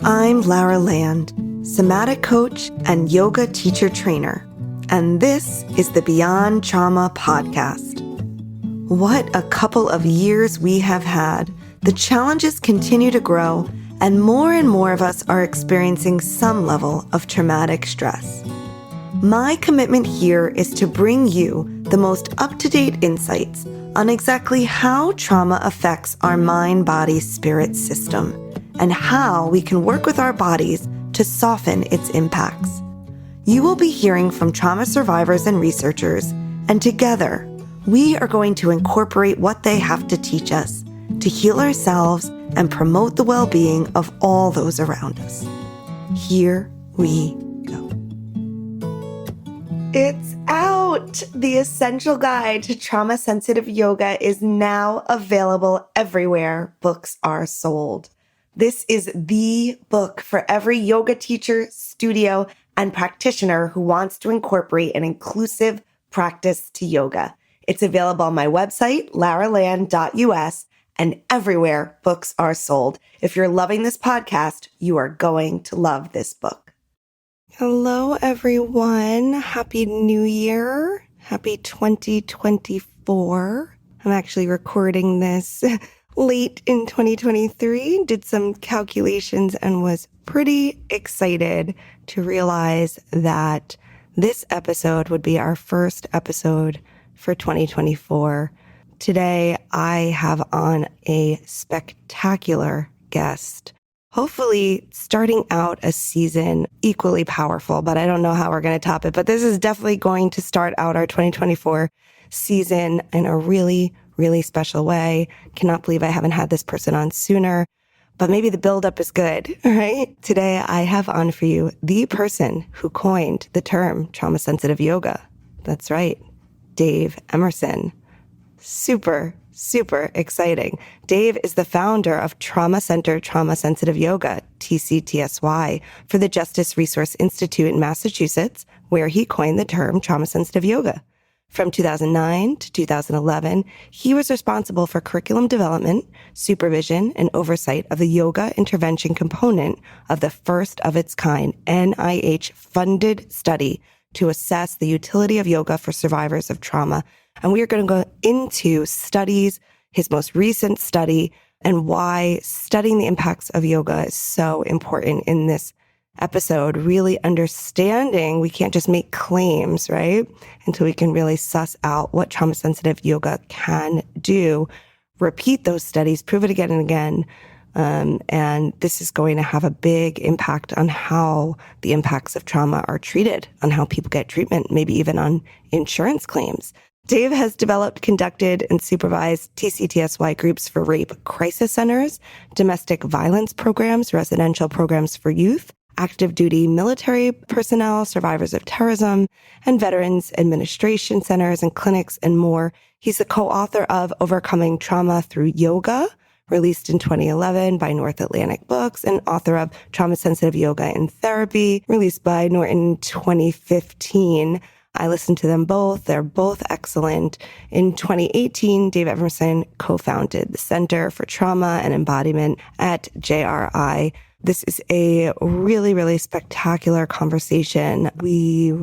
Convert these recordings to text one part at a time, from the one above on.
I'm Lara Land, somatic coach and yoga teacher trainer, and this is the Beyond Trauma podcast. What a couple of years we have had. The challenges continue to grow, and more of us are experiencing some level of traumatic stress. My commitment here is to bring you the most up-to-date insights on exactly how trauma affects our mind, body, spirit system, and how we can work with our bodies to soften its impacts. You will be hearing from trauma survivors and researchers, and together, we are going to incorporate what they have to teach us to heal ourselves and promote the well-being of all those around us. Here we go. It's out! The Essential Guide to Trauma-Sensitive Yoga is now available everywhere books are sold. This is the book for every yoga teacher, studio, and practitioner who wants to incorporate an inclusive practice to yoga. It's available on my website, laraland.us, and everywhere books are sold. If you're loving this podcast, you are going to love this book. Hello, everyone. Happy New Year. Happy 2024. I'm actually recording this late in 2023, did some calculations and was pretty excited to realize that this episode would be our first episode for 2024. Today, I have on a spectacular guest, hopefully starting out a season equally powerful, but I don't know how we're going to top it. But this is definitely going to start out our 2024 season in a really special way. Cannot believe I haven't had this person on sooner, but maybe the buildup is good, right? Today, I have on for you the person who coined the term trauma-sensitive yoga. That's right, Dave Emerson. Super exciting. Dave is the founder of Trauma Center Trauma-Sensitive Yoga, TCTSY, for the Justice Resource Institute in Massachusetts, where he coined the term trauma-sensitive yoga. From 2009 to 2011, he was responsible for curriculum development, supervision, and oversight of the yoga intervention component of the first of its kind NIH-funded study to assess the utility of yoga for survivors of trauma. And we are going to go into studies, his most recent study, and why studying the impacts of yoga is so important in this episode, really understanding we can't just make claims, right? Until we can really suss out what trauma-sensitive yoga can do, repeat those studies, prove it again and again. And this is going to have a big impact on how the impacts of trauma are treated, on how people get treatment, maybe even on insurance claims. Dave has developed, conducted, and supervised TCTSY groups for rape crisis centers, domestic violence programs, residential programs for youth, active duty military personnel, survivors of terrorism, and veterans administration centers and clinics, and more. He's the co-author of Overcoming Trauma Through Yoga, released in 2011 by North Atlantic Books, and author of Trauma-Sensitive Yoga and Therapy, released by Norton in 2015. I listened to them both. They're both excellent. In 2018, David Emerson co-founded the Center for Trauma and Embodiment at JRI. This is a really spectacular conversation. We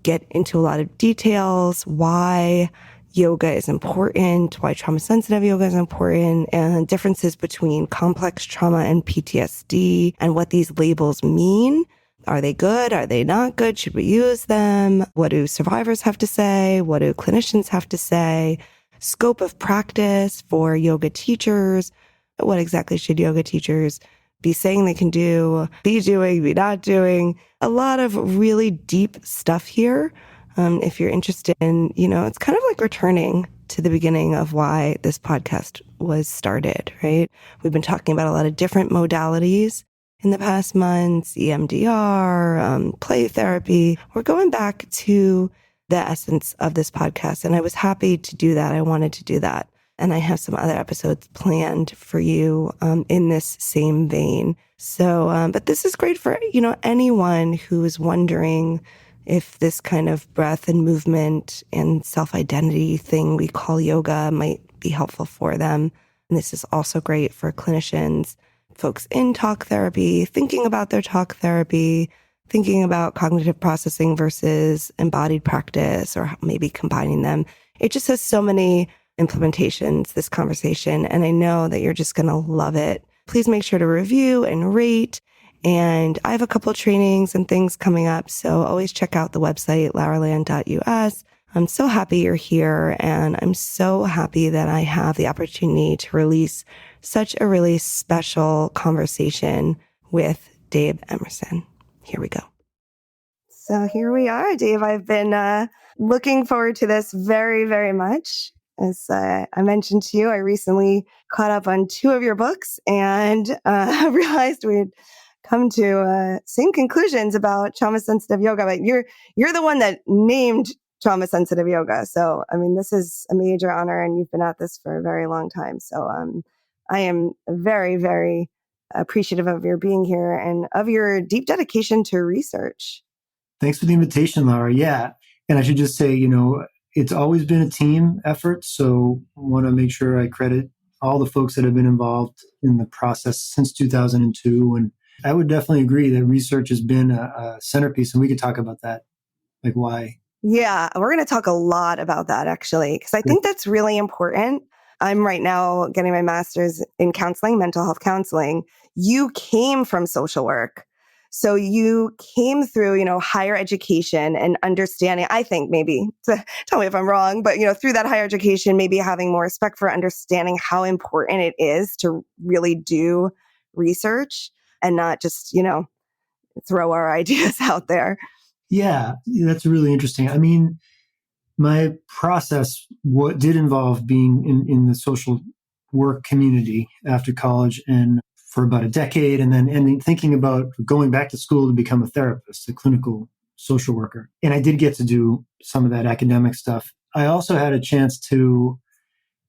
get into a lot of details, why yoga is important, why trauma-sensitive yoga is important, and differences between complex trauma and PTSD, and what these labels mean. Are they good? Are they not good? Should we use them? What do survivors have to say? What do clinicians have to say? Scope of practice for yoga teachers. What exactly should yoga teachers be saying they can do, be doing, be not doing? A lot of really deep stuff here. If you're interested in, it's kind of like returning to the beginning of why this podcast was started, right? We've been talking about a lot of different modalities in the past months, EMDR, play therapy. We're going back to the essence of this podcast, and I was happy to do that. I wanted to do that. And I have some other episodes planned for you in this same vein. So, but this is great for, anyone who is wondering if this kind of breath and movement and self-identity thing we call yoga might be helpful for them. And this is also great for clinicians folks in talk therapy, thinking about their talk therapy, thinking about cognitive processing versus embodied practice, or maybe combining them. It just has so many implementations, this conversation, and I know that you're just going to love it. Please make sure to review and rate. And I have a couple of trainings and things coming up, so always check out the website, lauraland.us. I'm so happy you're here, and I'm so happy that I have the opportunity to release such a really special conversation with Dave Emerson. Here we go. So here we are, Dave. I've been looking forward to this very, very much. As I mentioned to you, I recently caught up on 2 of your books and realized we'd come to same conclusions about trauma-sensitive yoga. But you're the one that named trauma-sensitive yoga. So, I mean, this is a major honor, and you've been at this for a very long time. So I am very, very appreciative of your being here and of your deep dedication to research. Thanks for the invitation, Laura. Yeah. And I should just say, it's always been a team effort. So I want to make sure I credit all the folks that have been involved in the process since 2002. And I would definitely agree that research has been a centerpiece, and we could talk about that, like why. Yeah, we're going to talk a lot about that, actually, because I think that's really important. I'm right now getting my master's in counseling, mental health counseling. You came from social work. So you came through, higher education and understanding, I think maybe, tell me if I'm wrong, but, through that higher education, maybe having more respect for understanding how important it is to really do research and not just, throw our ideas out there. Yeah, that's really interesting. I mean, my process did involve being in the social work community after college and for about a decade, and then thinking about going back to school to become a therapist, a clinical social worker. And I did get to do some of that academic stuff. I also had a chance to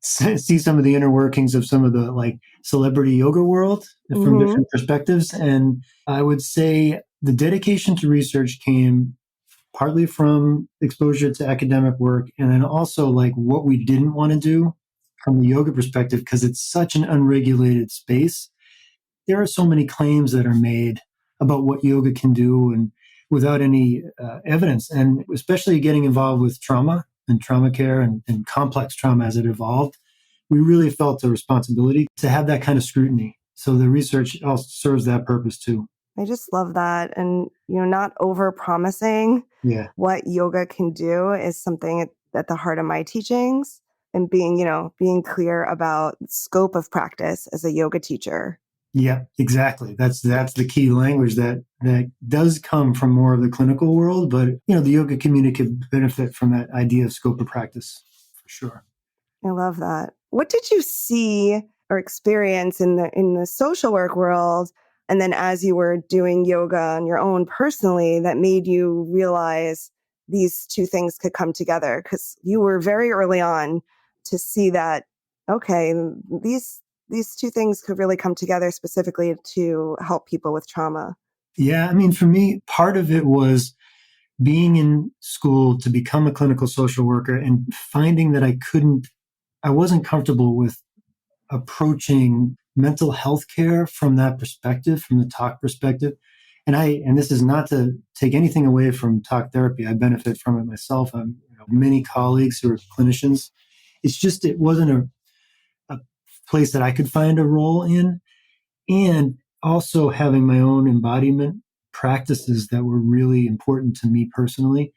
see some of the inner workings of some of the celebrity yoga world from different perspectives. And I would say the dedication to research came partly from exposure to academic work, and then also what we didn't want to do from the yoga perspective, because it's such an unregulated space. There are so many claims that are made about what yoga can do and without any evidence, and especially getting involved with trauma and trauma care and complex trauma as it evolved, we really felt a responsibility to have that kind of scrutiny. So the research also serves that purpose too. I just love that. And, not over promising what yoga can do is something at the heart of my teachings, and being clear about scope of practice as a yoga teacher. Yeah, exactly. That's the key language that does come from more of the clinical world, but the yoga community could benefit from that idea of scope of practice for sure. I love that. What did you see or experience in the social work world, and then as you were doing yoga on your own personally, that made you realize these 2 things could come together? Because you were very early on to see that, okay, these 2 things could really come together specifically to help people with trauma. Yeah, I mean, for me, part of it was being in school to become a clinical social worker and finding that I wasn't comfortable with approaching mental health care from that perspective, from the talk perspective. And this is not to take anything away from talk therapy. I benefit from it myself. I'm many colleagues who are clinicians. It's just, it wasn't a place that I could find a role in. And also having my own embodiment practices that were really important to me personally.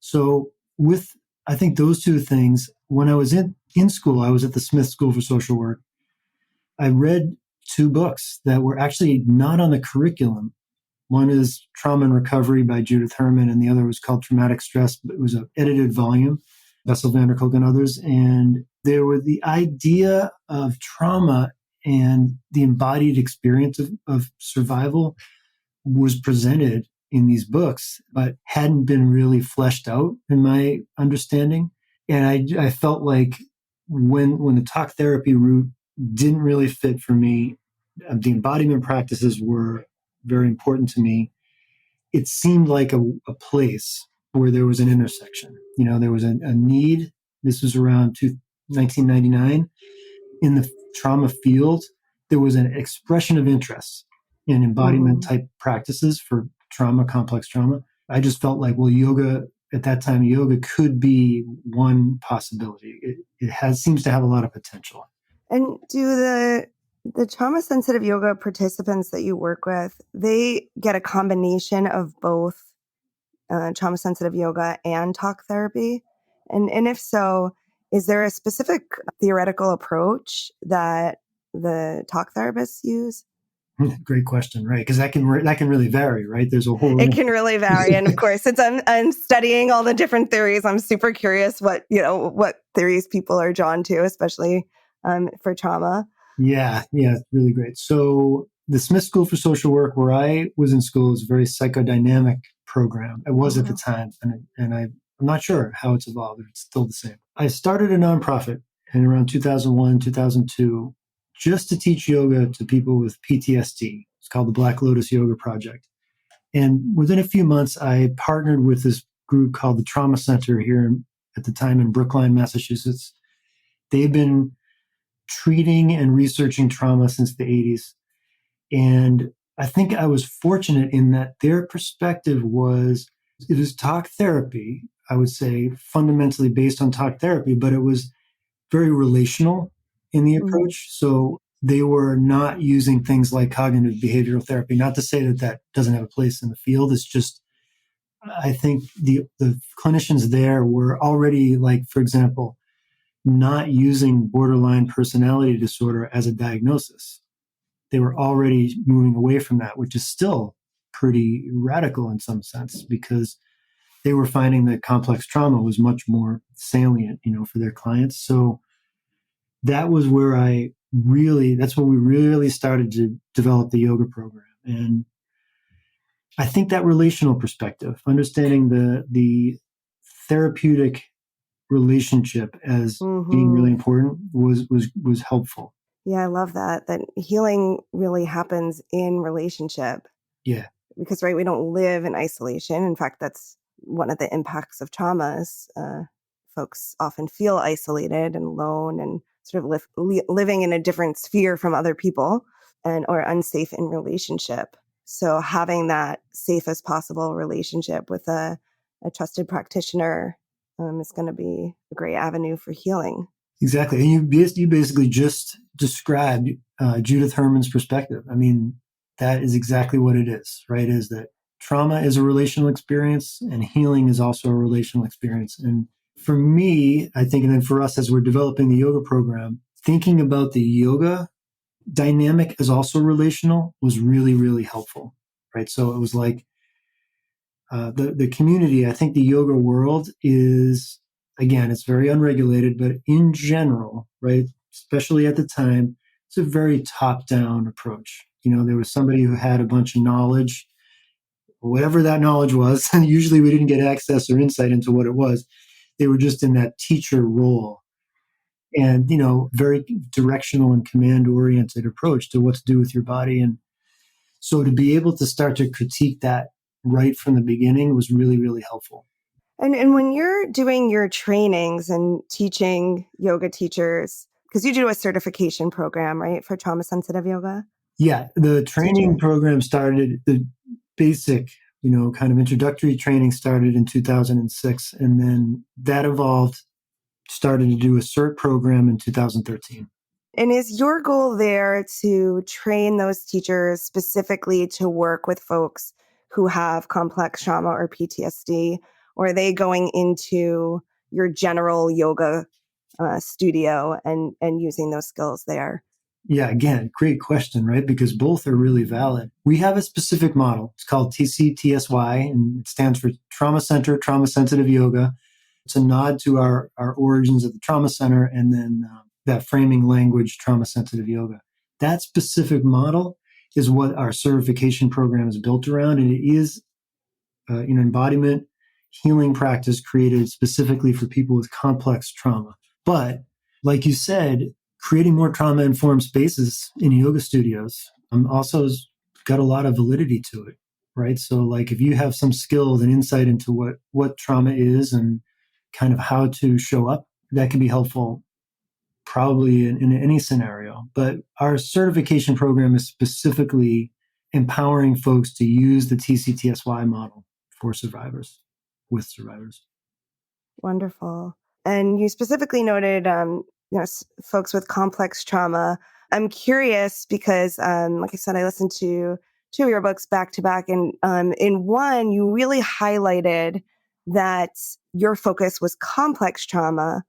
So with, I think those 2 things, when I was in school, I was at the Smith School for Social Work. I read 2 books that were actually not on the curriculum. One is Trauma and Recovery by Judith Herman, and the other was called Traumatic Stress. But it was an edited volume, Bessel van der Kolk and others. And there were the idea of trauma and the embodied experience of survival was presented in these books, but hadn't been really fleshed out in my understanding. And I felt like when the talk therapy route didn't really fit for me, the embodiment practices were very important to me. It seemed like a place where there was an intersection. There was a need. This was around 1999 in the trauma field. there was an expression of interest in embodiment type practices for trauma, complex trauma. I just felt like, well, yoga at that time, yoga could be one possibility. It seems to have a lot of potential. And do the trauma sensitive yoga participants that you work with, they get a combination of both trauma sensitive yoga and talk therapy? And if so, is there a specific theoretical approach that the talk therapists use? Great question, right? Because that can really vary, right? There's a whole It can really vary, and of course, since I'm studying all the different theories, I'm super curious what theories people are drawn to, especially for trauma. Yeah, really great. So the Smith School for Social Work, where I was in school, is a very psychodynamic program. It was at the time, and I'm not sure how it's evolved, if it's still the same. I started a nonprofit in around 2001, 2002, just to teach yoga to people with PTSD. It's called the Black Lotus Yoga Project. And within a few months, I partnered with this group called the Trauma Center here at the time in Brookline, Massachusetts. They've been treating and researching trauma since the 80s. And I think I was fortunate in that their perspective it was talk therapy, I would say fundamentally based on talk therapy, but it was very relational in the approach. So they were not using things like cognitive behavioral therapy. Not to say that that doesn't have a place in the field. It's just, I think the clinicians there were already, like, for example, not using borderline personality disorder as a diagnosis. They were already moving away from that, which is still pretty radical in some sense, because they were finding that complex trauma was much more salient, for their clients. So that was where that's when we really started to develop the yoga program. And I think that relational perspective, understanding the therapeutic relationship as being really important was helpful. Yeah, I love that healing really happens in relationship. Yeah. Because, right, we don't live in isolation. In fact, that's one of the impacts of trauma is folks often feel isolated and alone and sort of living in a different sphere from other people or unsafe in relationship. So having that safe as possible relationship with a trusted practitioner is going to be a great avenue for healing. Exactly. And you basically just described Judith Herman's perspective. I mean, that is exactly what it is, right? Is that trauma is a relational experience and healing is also a relational experience. And for me, I think, and then for us as we're developing the yoga program, thinking about the yoga dynamic as also relational was really, really helpful, right? So it was like the community, I think the yoga world is, again, it's very unregulated, but in general, right, especially at the time, it's a very top-down approach. There was somebody who had a bunch of knowledge, whatever that knowledge was, and usually we didn't get access or insight into what it was. They were just in that teacher role. And, very directional and command-oriented approach to what to do with your body. And so to be able to start to critique that right from the beginning was really, really helpful. And when you're doing your trainings and teaching yoga teachers, because you do a certification program, right, for trauma sensitive yoga? Yeah, the training program started, the basic, kind of introductory training started in 2006. And then that evolved, started to do a CERT program in 2013. And is your goal there to train those teachers specifically to work with folks who have complex trauma or PTSD? Or are they going into your general yoga studio and using those skills there? Yeah, again, great question, right? Because both are really valid. We have a specific model. It's called TCTSY, and it stands for Trauma Center, Trauma Sensitive Yoga. It's a nod to our origins at the Trauma Center, and then that framing language, trauma sensitive yoga. That specific model is what our certification program is built around, and it is an embodiment healing practice created specifically for people with complex trauma. But like you said, creating more trauma-informed spaces in yoga studios also has got a lot of validity to it, right? So like if you have some skills and insight into what trauma is and kind of how to show up, that can be helpful probably in any scenario. But our certification program is specifically empowering folks to use the TCTSY model for survivors, with survivors. Wonderful. And you specifically noted, folks with complex trauma. I'm curious because, like I said, I listened to two of your books back to back, and in one, you really highlighted that your focus was complex trauma,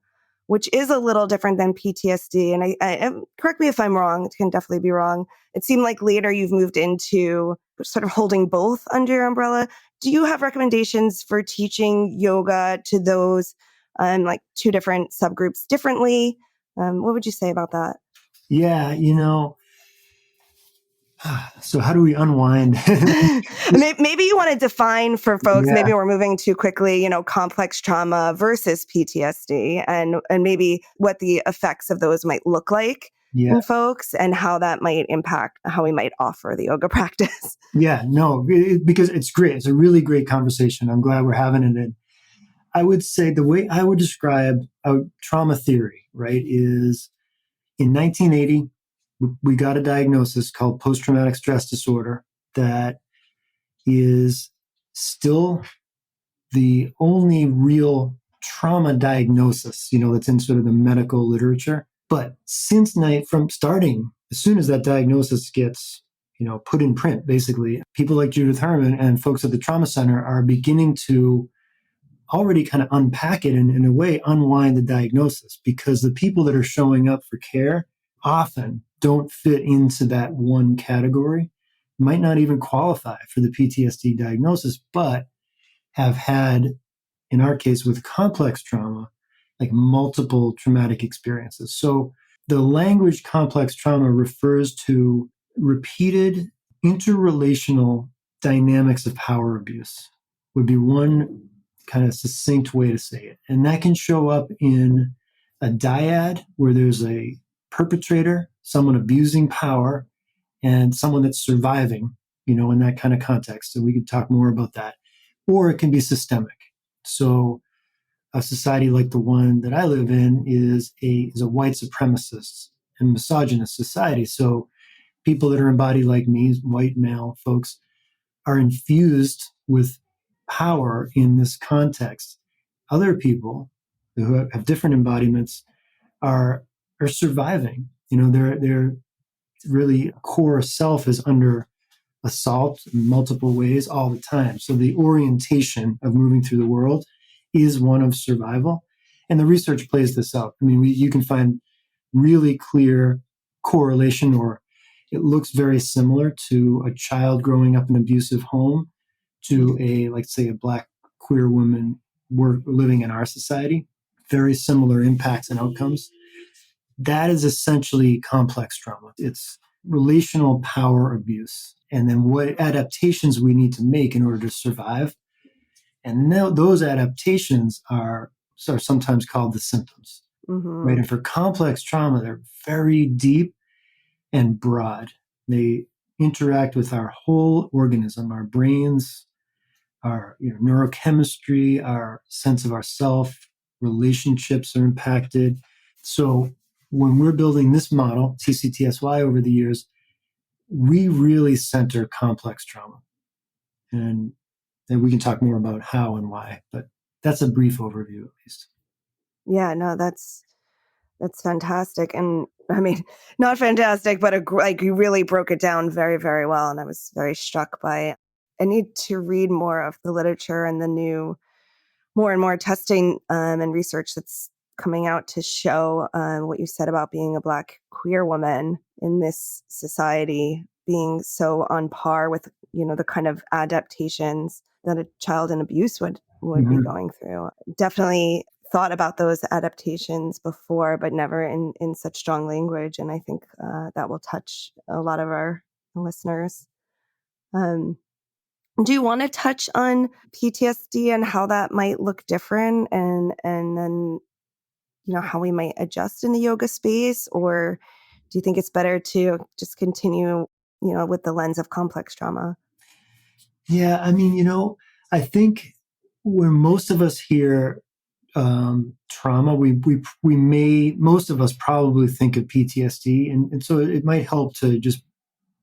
which is a little different than PTSD. And correct me if I'm wrong; it can definitely be wrong. It seemed like later you've moved into sort of holding both under your umbrella. Do you have recommendations for teaching yoga to those like two different subgroups differently? What would you say about that? Yeah, so how do we unwind? Maybe you want to define for folks, Yeah, maybe we're moving too quickly, complex trauma versus PTSD and maybe what the effects of those might look like yeah, in folks and how that might impact how we might offer the yoga practice. yeah. No, because it's great. It's a really great conversation. I'm glad we're having it. And I would say the way I would describe a trauma theory, right, is in 1980, we got a diagnosis called post-traumatic stress disorder that is still the only real trauma diagnosis, that's in sort of the medical literature. But since night, from starting, as soon as that diagnosis gets, put in print, basically, people like Judith Herman and folks at the Trauma Center are beginning to already kind of unpack it and, in a way, unwind the diagnosis, because the people that are showing up for care often don't fit into that one category, might not even qualify for the PTSD diagnosis, but have had, in our case with complex trauma, like multiple traumatic experiences. So the language complex trauma refers to repeated interrelational dynamics of power abuse, would be one kind of succinct way to say it. And that can show up in a dyad where there's a perpetrator, someone abusing power, and someone that's surviving, in that kind of context. And we could talk more about that. Or it can be systemic. So a society like the one that I live in is a white supremacist and misogynist society. So people that are embodied like me, white male folks, are infused with power in this context. Other people who have different embodiments are surviving. Their really core self is under assault in multiple ways all the time. So the orientation of moving through the world is one of survival. And the research plays this out. I mean, you can find really clear correlation, or it looks very similar to a child growing up in an abusive home to like say, a Black queer woman living in our society. Very similar impacts and outcomes. That is essentially complex trauma. It's relational power abuse, and then what adaptations we need to make in order to survive. And those adaptations are sometimes called the symptoms, right? Mm-hmm. And for complex trauma, they're very deep and broad. They interact with our whole organism, our brains, our neurochemistry, our sense of ourself, relationships are impacted. So when we're building this model, TCTSY, over the years, we really center complex trauma. And then we can talk more about how and why, but that's a brief overview at least. Yeah, no, that's fantastic. And I mean, not fantastic, but like you really broke it down very, very well. And I was very struck by it. I need to read more of the literature and the new, more and more testing and research that's coming out to show what you said about being a Black queer woman in this society being so on par with, the kind of adaptations that a child in abuse would be going through. Definitely thought about those adaptations before, but never in such strong language. And I think that will touch a lot of our listeners. Do you want to touch on PTSD and how that might look different, and then how we might adjust in the yoga space, or do you think it's better to just continue with the lens of complex trauma? Yeah, I mean, I think when most of us hear trauma, we may, most of us probably think of PTSD, and so it might help to just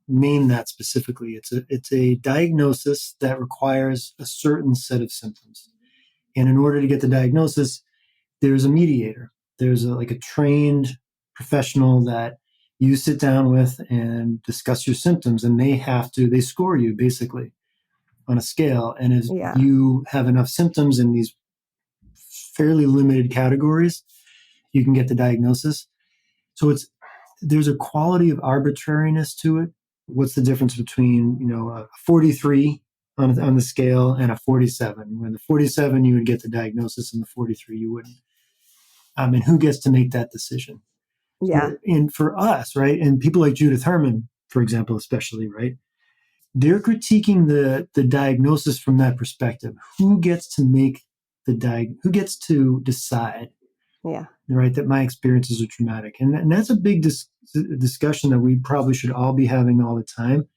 name that specifically. It's a diagnosis that requires a certain set of symptoms, and in order to get the diagnosis, there's a mediator. There's like a trained professional that you sit down with and discuss your symptoms, and they score you basically on a scale. And if Yeah. you have enough symptoms in these fairly limited categories, you can get the diagnosis. So there's a quality of arbitrariness to it. What's the difference between, a 43 on the scale and a 47? When the 47 you would get the diagnosis, and the 43 you wouldn't. And who gets to make that decision? Yeah. So, and for us, right, and people like Judith Herman, for example, especially, right, they're critiquing the diagnosis from that perspective. Who gets to make who gets to decide, Yeah. right, that my experiences are traumatic? And that's a big discussion that we probably should all be having all the time.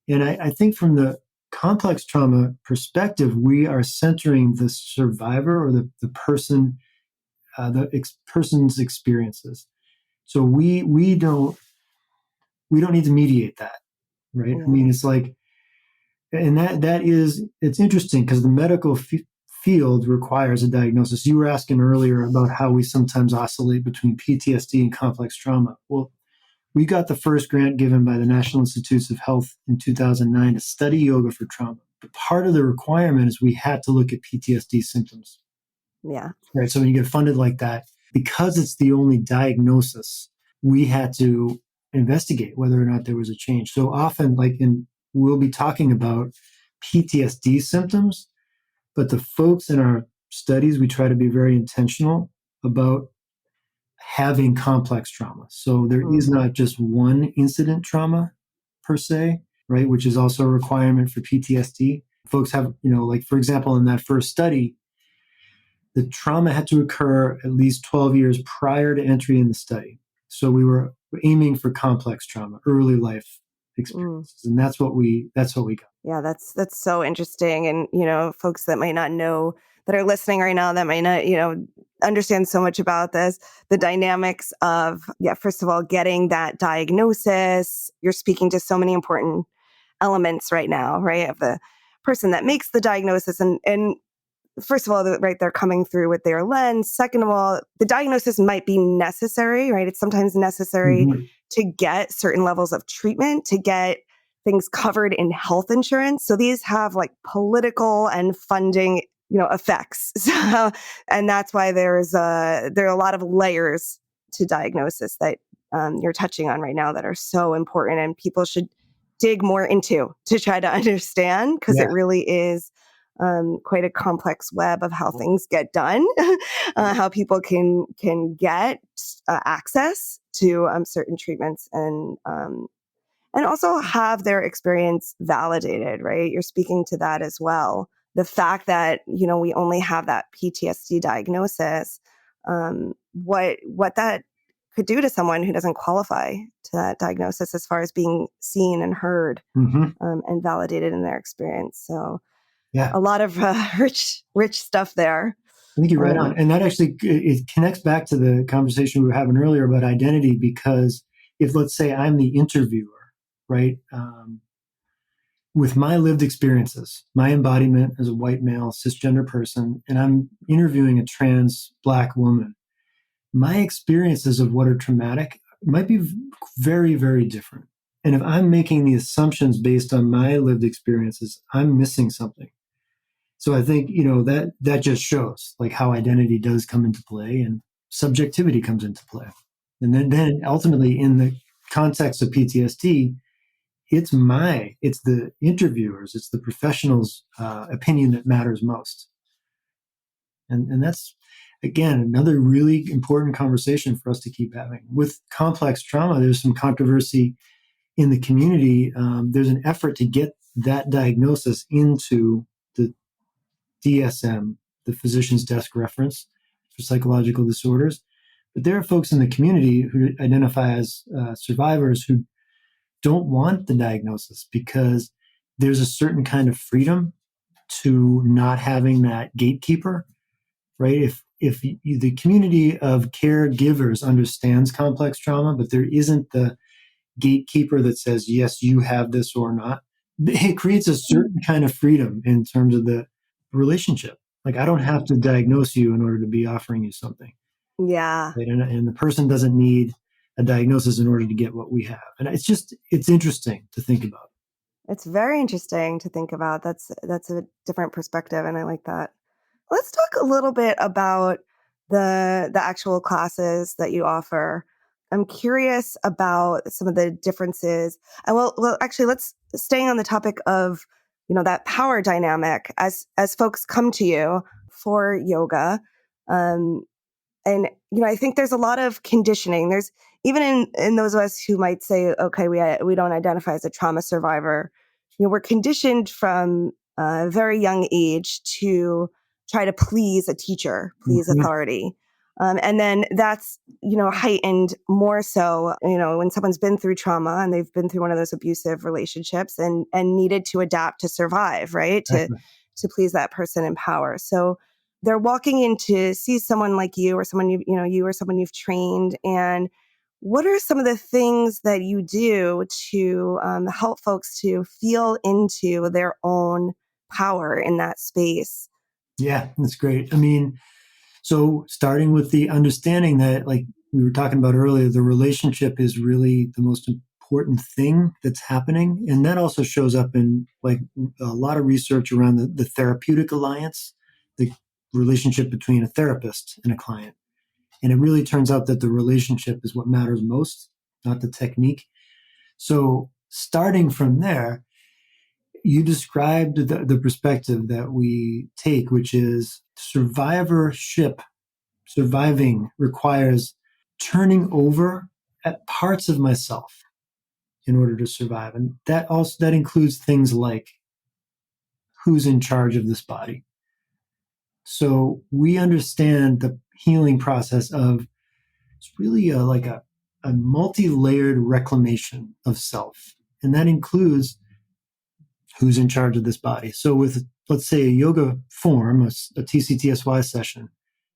And I think from the complex trauma perspective, we are centering the survivor, or the person, person's experiences. So we don't need to mediate that, right? I Yeah. mean, it's like, and it's interesting because the medical field requires a diagnosis. You were asking earlier about how we sometimes oscillate between PTSD and complex trauma. Well, we got the first grant given by the National Institutes of Health in 2009 to study yoga for trauma. But part of the requirement is we had to look at PTSD symptoms. Yeah. Right. So when you get funded like that, because it's the only diagnosis, we had to investigate whether or not there was a change. So often, we'll be talking about PTSD symptoms, but the folks in our studies, we try to be very intentional about having complex trauma. So there is not just one incident trauma per se, right, which is also a requirement for PTSD. Folks have, for example, in that first study, the trauma had to occur at least 12 years prior to entry in the study. So we were aiming for complex trauma, early life experiences, and that's what we got. Yeah, that's so interesting. And, folks that might not know, that are listening right now, that might not, understand so much about this, the dynamics of, first of all, getting that diagnosis. You're speaking to so many important elements right now, right? Of the person that makes the diagnosis, and first of all, right, they're coming through with their lens. Second of all, the diagnosis might be necessary, right? It's sometimes necessary to get certain levels of treatment, to get things covered in health insurance. So these have like political and funding, effects. So, and that's why there are a lot of layers to diagnosis that you're touching on right now that are so important, and people should dig more into to try to understand, because it really is quite a complex web of how things get done, how people can get access to certain treatments, and also have their experience validated. Right, you're speaking to that as well. The fact that we only have that PTSD diagnosis, what that could do to someone who doesn't qualify to that diagnosis, as far as being seen and heard and validated in their experience. So. Yeah, A lot of rich stuff there. I think you're right on. And that actually, it connects back to the conversation we were having earlier about identity, because if, let's say, I'm the interviewer, right, with my lived experiences, my embodiment as a white male cisgender person, and I'm interviewing a trans Black woman, my experiences of what are traumatic might be very, very different. And if I'm making the assumptions based on my lived experiences, I'm missing something. So I think, that just shows like how identity does come into play, and subjectivity comes into play. And then ultimately, in the context of PTSD, it's the interviewers, it's the professional's opinion that matters most. And that's, again, another really important conversation for us to keep having. With complex trauma, there's some controversy in the community. There's an effort to get that diagnosis into the DSM, the physician's desk reference for psychological disorders. But there are folks in the community who identify as survivors who don't want the diagnosis, because there's a certain kind of freedom to not having that gatekeeper, right? if the community of caregivers understands complex trauma, but there isn't the gatekeeper that says, yes, you have this or not, it creates a certain kind of freedom in terms of the relationship. Like, I don't have to diagnose you in order to be offering you something. Yeah. Right? And the person doesn't need a diagnosis in order to get what we have. And it's interesting to think about. It's very interesting to think about. That's a different perspective, and I like that. Let's talk a little bit about the actual classes that you offer. I'm curious about some of the differences. And actually, let's staying on the topic of that power dynamic as folks come to you for yoga. Um, and I think there's a lot of conditioning. There's even in those of us who might say, okay, we don't identify as a trauma survivor. We're conditioned from a very young age to try to please a teacher, please Mhm. authority. And then that's, heightened more so, when someone's been through trauma and they've been through one of those abusive relationships and needed to adapt to survive, right? Exactly. To please that person in power. So they're walking in to see someone like you or someone you or someone you've trained. And what are some of the things that you do to help folks to feel into their own power in that space? Yeah, that's great. I mean, so starting with the understanding that, like we were talking about earlier, the relationship is really the most important thing that's happening. And that also shows up in like a lot of research around the therapeutic alliance, the relationship between a therapist and a client. And it really turns out that the relationship is what matters most, not the technique. So starting from there, you described the perspective that we take, which is survivorship. Surviving requires turning over at parts of myself in order to survive. And that includes things like who's in charge of this body. So we understand the healing process of it's really a multi-layered reclamation of self. And that includes who's in charge of this body. So with, let's say, a yoga form, a TCTSY session,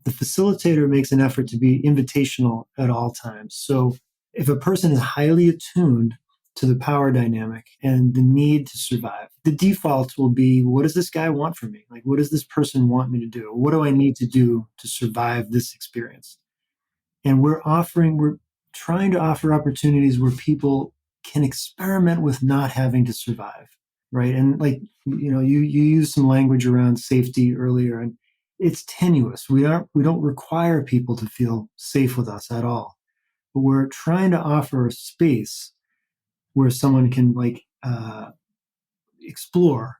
the facilitator makes an effort to be invitational at all times. So if a person is highly attuned to the power dynamic and the need to survive, the default will be, what does this guy want from me? Like, what does this person want me to do? What do I need to do to survive this experience? And we're trying to offer opportunities where people can experiment with not having to survive, right? And like, you used some language around safety earlier, and it's tenuous. We don't require people to feel safe with us at all, but we're trying to offer a space where someone can explore,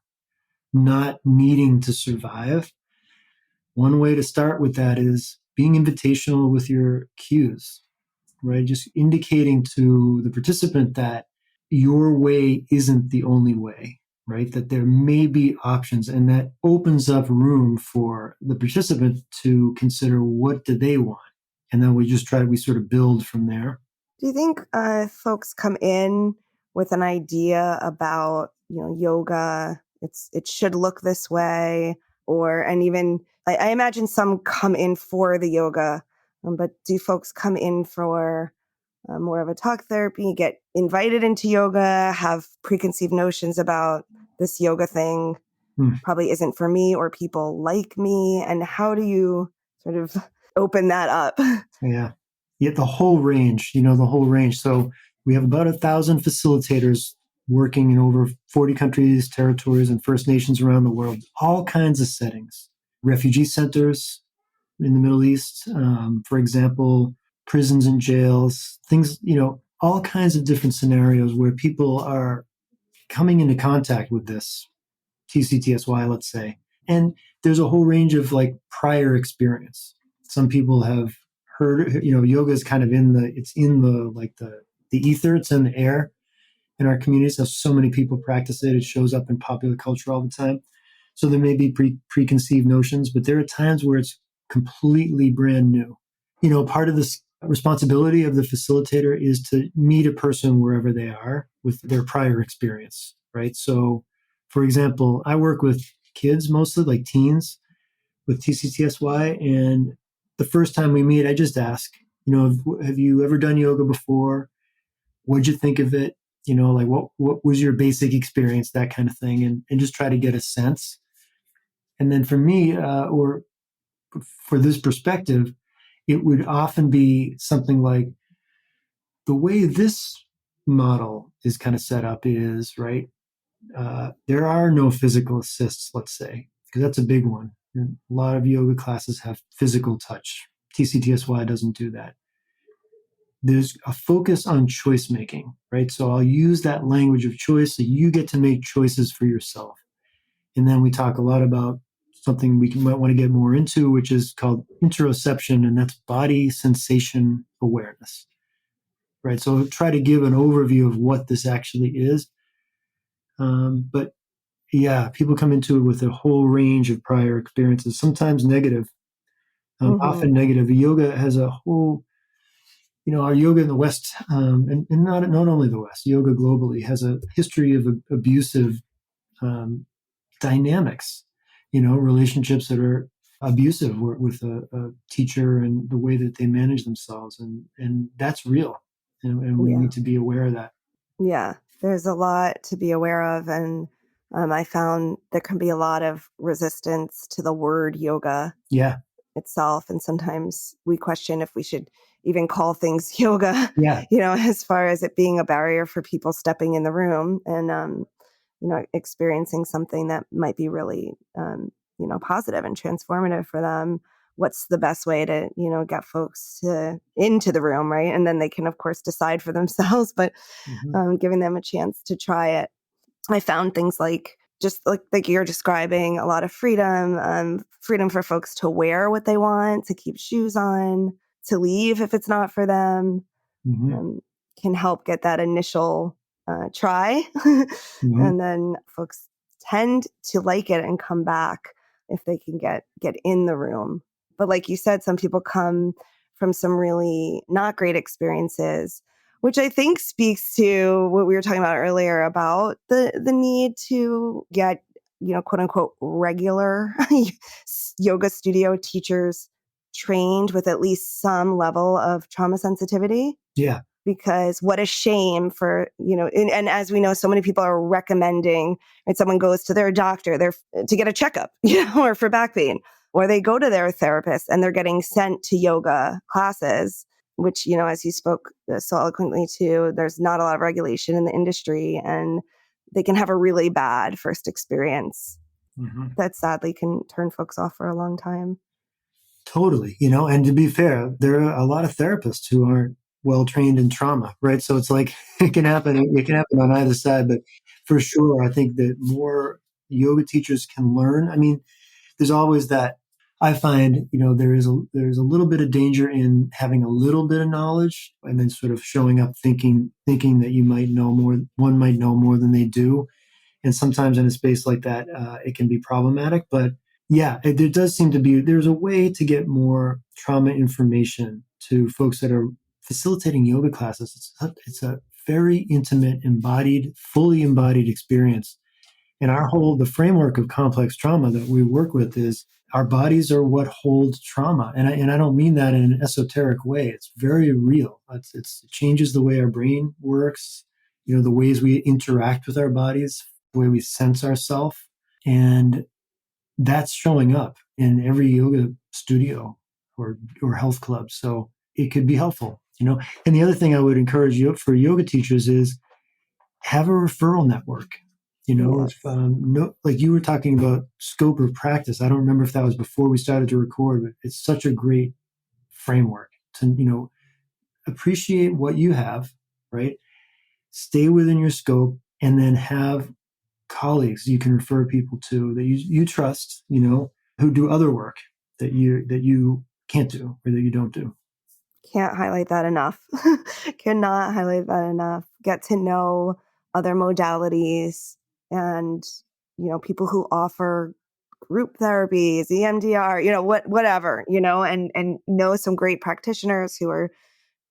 not needing to survive. One way to start with that is being invitational with your cues, right? Just indicating to the participant that your way isn't the only way, right? That there may be options, and that opens up room for the participant to consider what do they want. And then we sort of build from there. Do you think folks come in with an idea about yoga? It should look this way, and even I imagine some come in for the yoga, but do folks come in for more of a talk therapy, get invited into yoga, have preconceived notions about this yoga thing Hmm. probably isn't for me or people like me? And how do you sort of open that up? Yeah. Yet the whole range, the whole range. So we have about 1,000 facilitators working in over 40 countries, territories, and First Nations around the world, all kinds of settings. Refugee centers in the Middle East, for example, prisons and jails, things, all kinds of different scenarios where people are coming into contact with this TCTSY, let's say. And there's a whole range of like prior experience. Some people have heard, yoga is kind of it's in the ether, it's in the air in our communities. So many people practice it. It shows up in popular culture all the time. So there may be preconceived notions, but there are times where it's completely brand new. Part of this responsibility of the facilitator is to meet a person wherever they are with their prior experience, right? So, for example, I work with kids, mostly like teens with TCTSY, and the first time we meet, I just ask, have you ever done yoga before? What'd you think of it? Like what was your basic experience, that kind of thing, and just try to get a sense. And then for me, or for this perspective, it would often be something like the way this model is kind of set up is right. There are no physical assists, let's say, because that's a big one. And a lot of yoga classes have physical touch. TCTSY doesn't do that. There's a focus on choice making, right? So I'll use that language of choice so you get to make choices for yourself. And then we talk a lot about something might want to get more into, which is called interoception, and that's body sensation awareness, right? So I'll try to give an overview of what this actually is. But yeah, people come into it with a whole range of prior experiences, sometimes negative, often negative. Yoga has a whole, our yoga in the West, and not only the West, yoga globally has a history of abusive dynamics, relationships that are abusive with a teacher and the way that they manage themselves. And that's real. And we need to be aware of that. Yeah, there's a lot to be aware of. And I found there can be a lot of resistance to the word yoga Yeah. itself. And sometimes we question if we should even call things yoga, Yeah. as far as it being a barrier for people stepping in the room and, experiencing something that might be really, positive and transformative for them. What's the best way to, get folks into the room, right? And then they can, of course, decide for themselves, but giving them a chance to try it. I found things like just like you're describing, a lot of freedom for folks to wear what they want, to keep shoes on, to leave if it's not for them, can help get that initial try. And then folks tend to like it and come back if they can get in the room. But like you said, some people come from some really not great experiences, which I think speaks to what we were talking about earlier about the need to get, quote unquote, regular yoga studio teachers trained with at least some level of trauma sensitivity. Yeah. Because what a shame for, and as we know, so many people are recommending, right? Someone goes to their doctor to get a checkup, or for back pain, or they go to their therapist and they're getting sent to yoga classes, which, as you spoke so eloquently to, there's not a lot of regulation in the industry and they can have a really bad first experience that sadly can turn folks off for a long time. Totally. And to be fair, there are a lot of therapists who aren't well trained in trauma, right? So it's like it can happen on either side. But for sure, I think that more yoga teachers can learn. I mean, there's always that. I find, there's a little bit of danger in having a little bit of knowledge and then sort of showing up thinking that you might know more, one might know more than they do. And sometimes in a space like that, it can be problematic. But yeah, there does seem to be, there's a way to get more trauma information to folks that are facilitating yoga classes. It's a very intimate, fully embodied experience. And the framework of complex trauma that we work with is our bodies are what hold trauma. And I don't mean that in an esoteric way. It's very real. It changes the way our brain works, the ways we interact with our bodies, the way we sense ourselves. And that's showing up in every yoga studio or health club. So it could be helpful, And the other thing I would encourage you for yoga teachers is have a referral network. Yes. Like you were talking about scope of practice. I don't remember if that was before we started to record, but it's such a great framework to, appreciate what you have, right? Stay within your scope and then have colleagues you can refer people to that you trust, who do other work that you can't do or that you don't do. Can't highlight that enough. Cannot highlight that enough. Get to know other modalities and, people who offer group therapies, EMDR, whatever, and know some great practitioners who are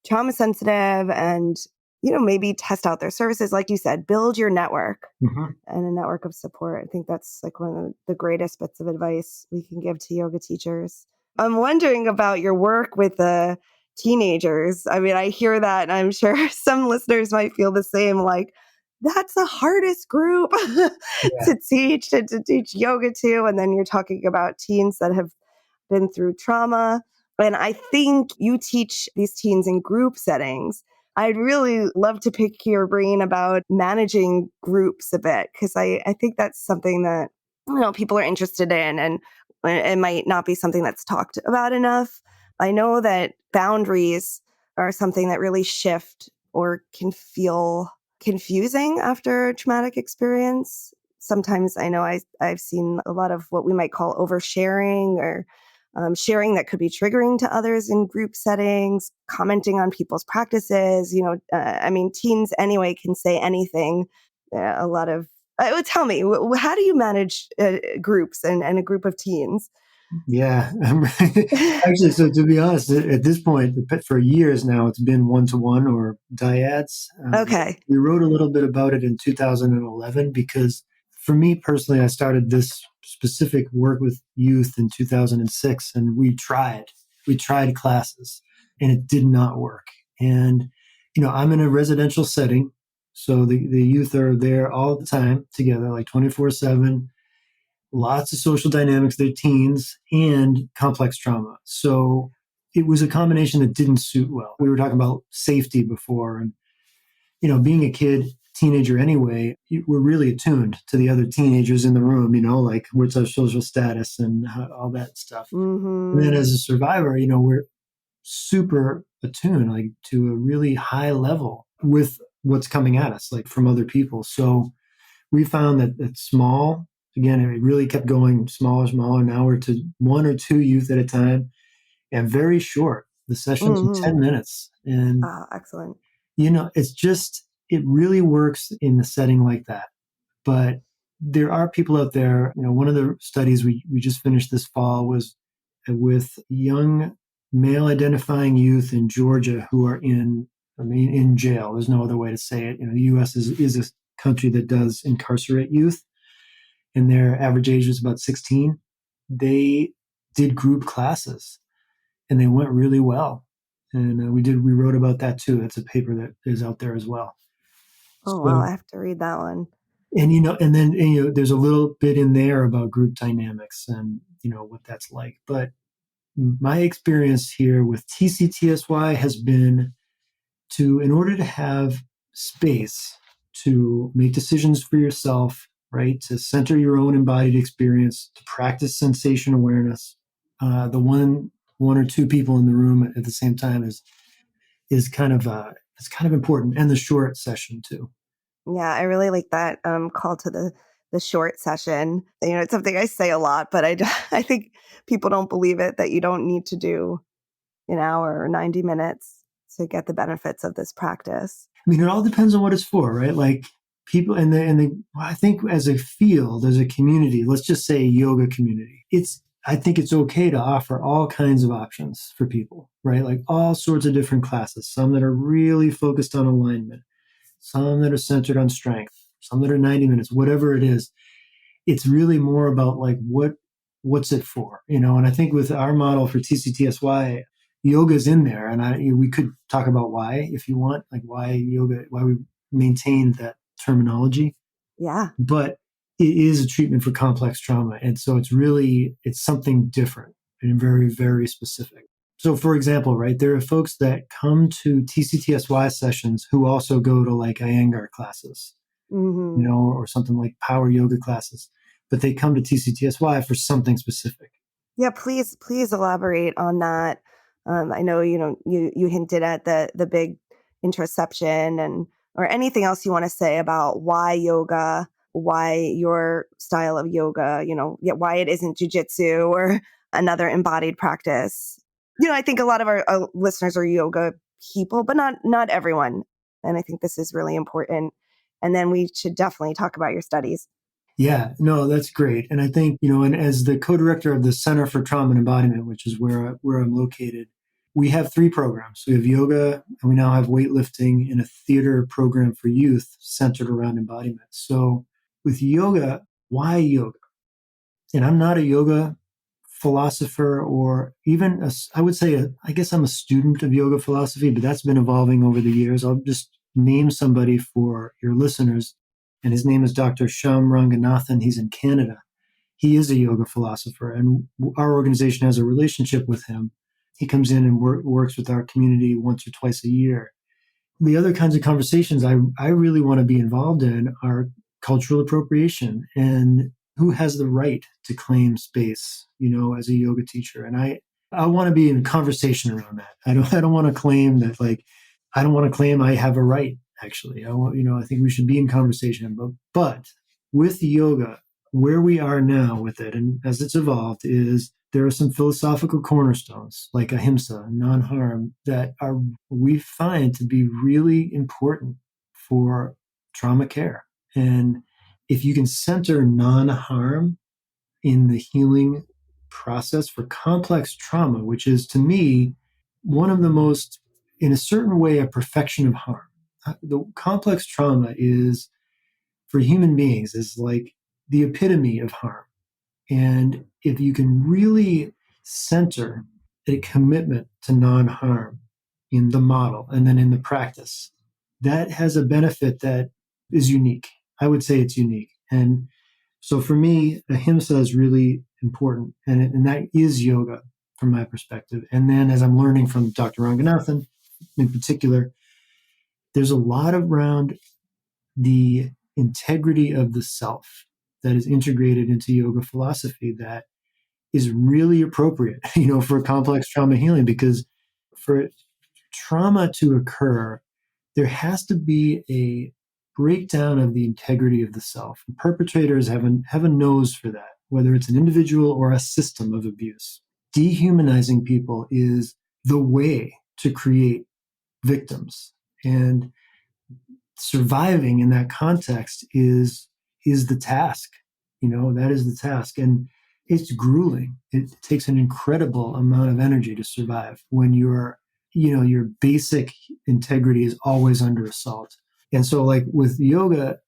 trauma sensitive and, maybe test out their services. Like you said, build your network and a network of support. I think that's like one of the greatest bits of advice we can give to yoga teachers. I'm wondering about your work with the teenagers. I mean, I hear that, and I'm sure some listeners might feel the same. Like, that's the hardest group Yeah. to teach yoga to. And then you're talking about teens that have been through trauma. And I think you teach these teens in group settings. I'd really love to pick your brain about managing groups a bit, because I think that's something that people are interested in, and it might not be something that's talked about enough. I know that boundaries are something that really shift or can feel confusing after a traumatic experience. Sometimes I know I've seen a lot of what we might call oversharing, or sharing that could be triggering to others in group settings, commenting on people's practices. I mean, teens anyway can say anything. A lot of tell me, how do you manage groups and a group of teens? Yeah. Actually, so to be honest, at this point, for years now, it's been one-to-one or dyads. Okay. We wrote a little bit about it in 2011 because for me personally, I started this specific work with youth in 2006, and we tried classes and it did not work. And, I'm in a residential setting. So the youth are there all the time together, like 24/7, lots of social dynamics, they're teens, and complex trauma. So it was a combination that didn't suit well. We were talking about safety before, and being a kid, teenager anyway, we're really attuned to the other teenagers in the room, like what's our social status and all that stuff. And then Mm-hmm. as a survivor, we're super attuned, like to a really high level with what's coming at us, like from other people. So we found that it's small. Again, it really kept going smaller, smaller. Now we're to one or two youth at a time and very short. The sessions are Mm-hmm. 10 minutes. And, Ah, excellent. it really works in a setting like that. But there are people out there, one of the studies we just finished this fall was with young male identifying youth in Georgia who are in jail. There's no other way to say it. The U.S. is a country that does incarcerate youth, and their average age was about 16. They did group classes, and they went really well. And we wrote about that too. That's a paper that is out there as well. Oh, wow. So, I have to read that one. and then there's a little bit in there about group dynamics and what that's like. But my experience here with TCTSY has been in order to have space to make decisions for yourself, right? To center your own embodied experience, to practice sensation awareness. The one or two people in the room at the same time is kind of it's kind of important, and the short session too. Yeah, I really like that call to the short session. It's something I say a lot, but I think people don't believe it, that you don't need to do an hour or 90 minutes to get the benefits of this practice. I mean, it all depends on what it's for, right? Like people I think as a field, as a community, let's just say yoga community, I think it's okay to offer all kinds of options for people, right? Like all sorts of different classes, some that are really focused on alignment, some that are centered on strength, some that are 90 minutes, whatever it is. It's really more about like what's it for, and I think with our model for TCTSY, yoga's in there, and we could talk about why if you want, like why we maintain that terminology, Yeah. but it is a treatment for complex trauma, and so it's something different and very, very specific. So for example, right, there are folks that come to TCTSY sessions who also go to like Iyengar classes, Hmm. or something like power yoga classes, but they come to TCTSY for something specific. Yeah, please elaborate on that. I know you hinted at the big introspection, and or anything else you want to say about why yoga, why your style of yoga, yeah, why it isn't jujitsu or another embodied practice. I think a lot of our listeners are yoga people, but not everyone. And I think this is really important. And then we should definitely talk about your studies. Yeah, no, that's great. And I think, and as the co-director of the Center for Trauma and Embodiment, which is where I'm located, we have three programs. We have yoga, and we now have weightlifting and a theater program for youth centered around embodiment. So with yoga, why yoga? And I'm not a yoga philosopher, or even I would say, I guess I'm a student of yoga philosophy, but that's been evolving over the years. I'll just name somebody for your listeners, and his name is Dr. Sham Ranganathan. He's in Canada. He is a yoga philosopher, and our organization has a relationship with him. He comes in and works with our community once or twice a year. The other kinds of conversations I really want to be involved in are cultural appropriation and who has the right to claim space, as a yoga teacher. And I want to be in conversation around that. I don't want to claim that, like, I don't want to claim I have a right, actually. I think we should be in conversation. But with yoga, where we are now with it, and as it's evolved, is there are some philosophical cornerstones like ahimsa, non-harm, that are we find to be really important for trauma care. And if you can center non-harm in the healing process for complex trauma, which is to me one of the most, in a certain way, a perfection of harm. The complex trauma is, for human beings, is like the epitome of harm. And if you can really center a commitment to non-harm in the model and then in the practice, that has a benefit that is unique. I would say it's unique. And so for me, ahimsa is really important. And that is yoga from my perspective. And then as I'm learning from Dr. Ranganathan in particular, there's a lot around the integrity of the self that is integrated into yoga philosophy that is really appropriate, for complex trauma healing, because for trauma to occur, there has to be a breakdown of the integrity of the self. And perpetrators have a nose for that, whether it's an individual or a system of abuse. Dehumanizing people is the way to create victims. And surviving in that context is the task. That is the task. And it's grueling. It takes an incredible amount of energy to survive when your basic integrity is always under assault. And so, like with yoga,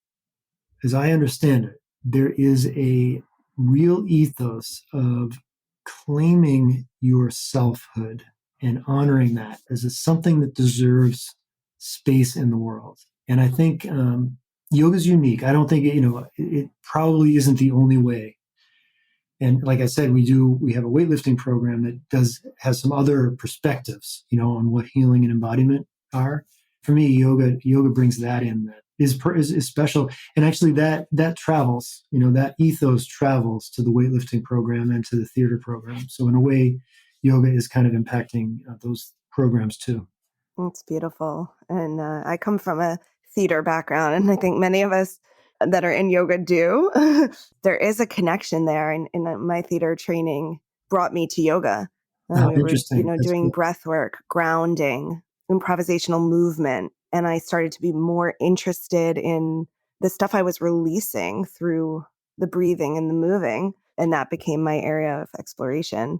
as I understand it, there is a real ethos of claiming your selfhood and honoring that as something that deserves space in the world. And I think yoga is unique. I don't think it probably isn't the only way. And like I said, we have a weightlifting program that has some other perspectives, on what healing and embodiment are. For me, yoga brings that in, that is special. And actually that travels, that ethos travels to the weightlifting program and to the theater program. So in a way, yoga is kind of impacting those programs too. It's beautiful. And I come from a theater background, and I think many of us that are in yoga do. There is a connection there. And my theater training brought me to yoga. Oh, We were, interesting. That's doing cool. breath work, grounding, improvisational movement. And I started to be more interested in the stuff I was releasing through the breathing and the moving. And that became my area of exploration.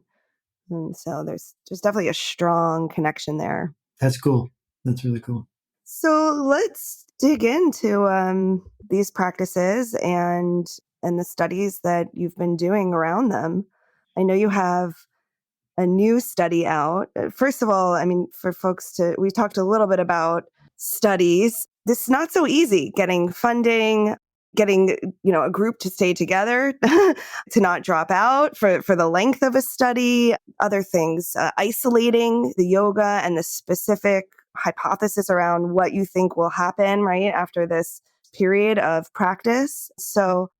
And so there's definitely a strong connection there. That's cool. That's really cool. So let's dig into these practices and the studies that you've been doing around them. I know you have a new study out. First of all, I mean, for folks we talked a little bit about studies. This is not so easy, getting funding, getting, a group to stay together, to not drop out for the length of a study, other things, isolating the yoga and the specific hypothesis around what you think will happen, right, after this period of practice. So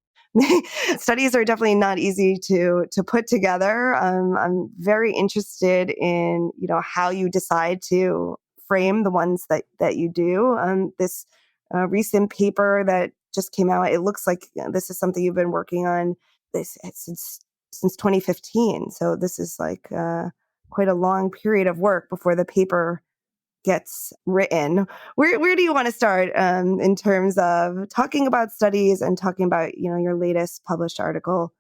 studies are definitely not easy to put together. I'm very interested in, how you decide to frame the ones that you do. This recent paper that just came out, it looks like this is something you've been working on since 2015. So this is like quite a long period of work before the paper gets written. Where do you want to start in terms of talking about studies and talking about, your latest published article?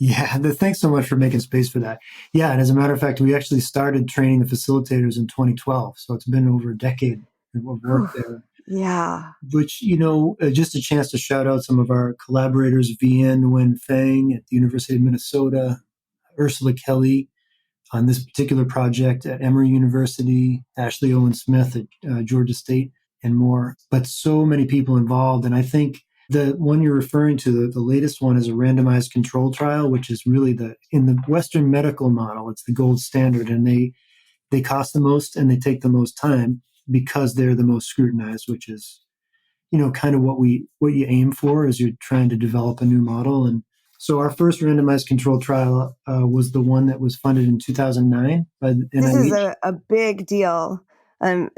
Yeah, thanks so much for making space for that. Yeah, and as a matter of fact, we actually started training the facilitators in 2012, so it's been over a decade of work Whew. there. Yeah. Which, just a chance to shout out some of our collaborators, Vian Nguyen Feng at the University of Minnesota, Ursula Kelly on this particular project at Emory University, Ashley Owen Smith at Georgia State, and more. But so many people involved. And I think the one you're referring to, the latest one, is a randomized control trial, which is really in the Western medical model, it's the gold standard. And they cost the most and they take the most time because they're the most scrutinized, which is, kind of what you aim for as you're trying to develop a new model. And so our first randomized control trial was the one that was funded in 2009 by the This is NIH. a big deal.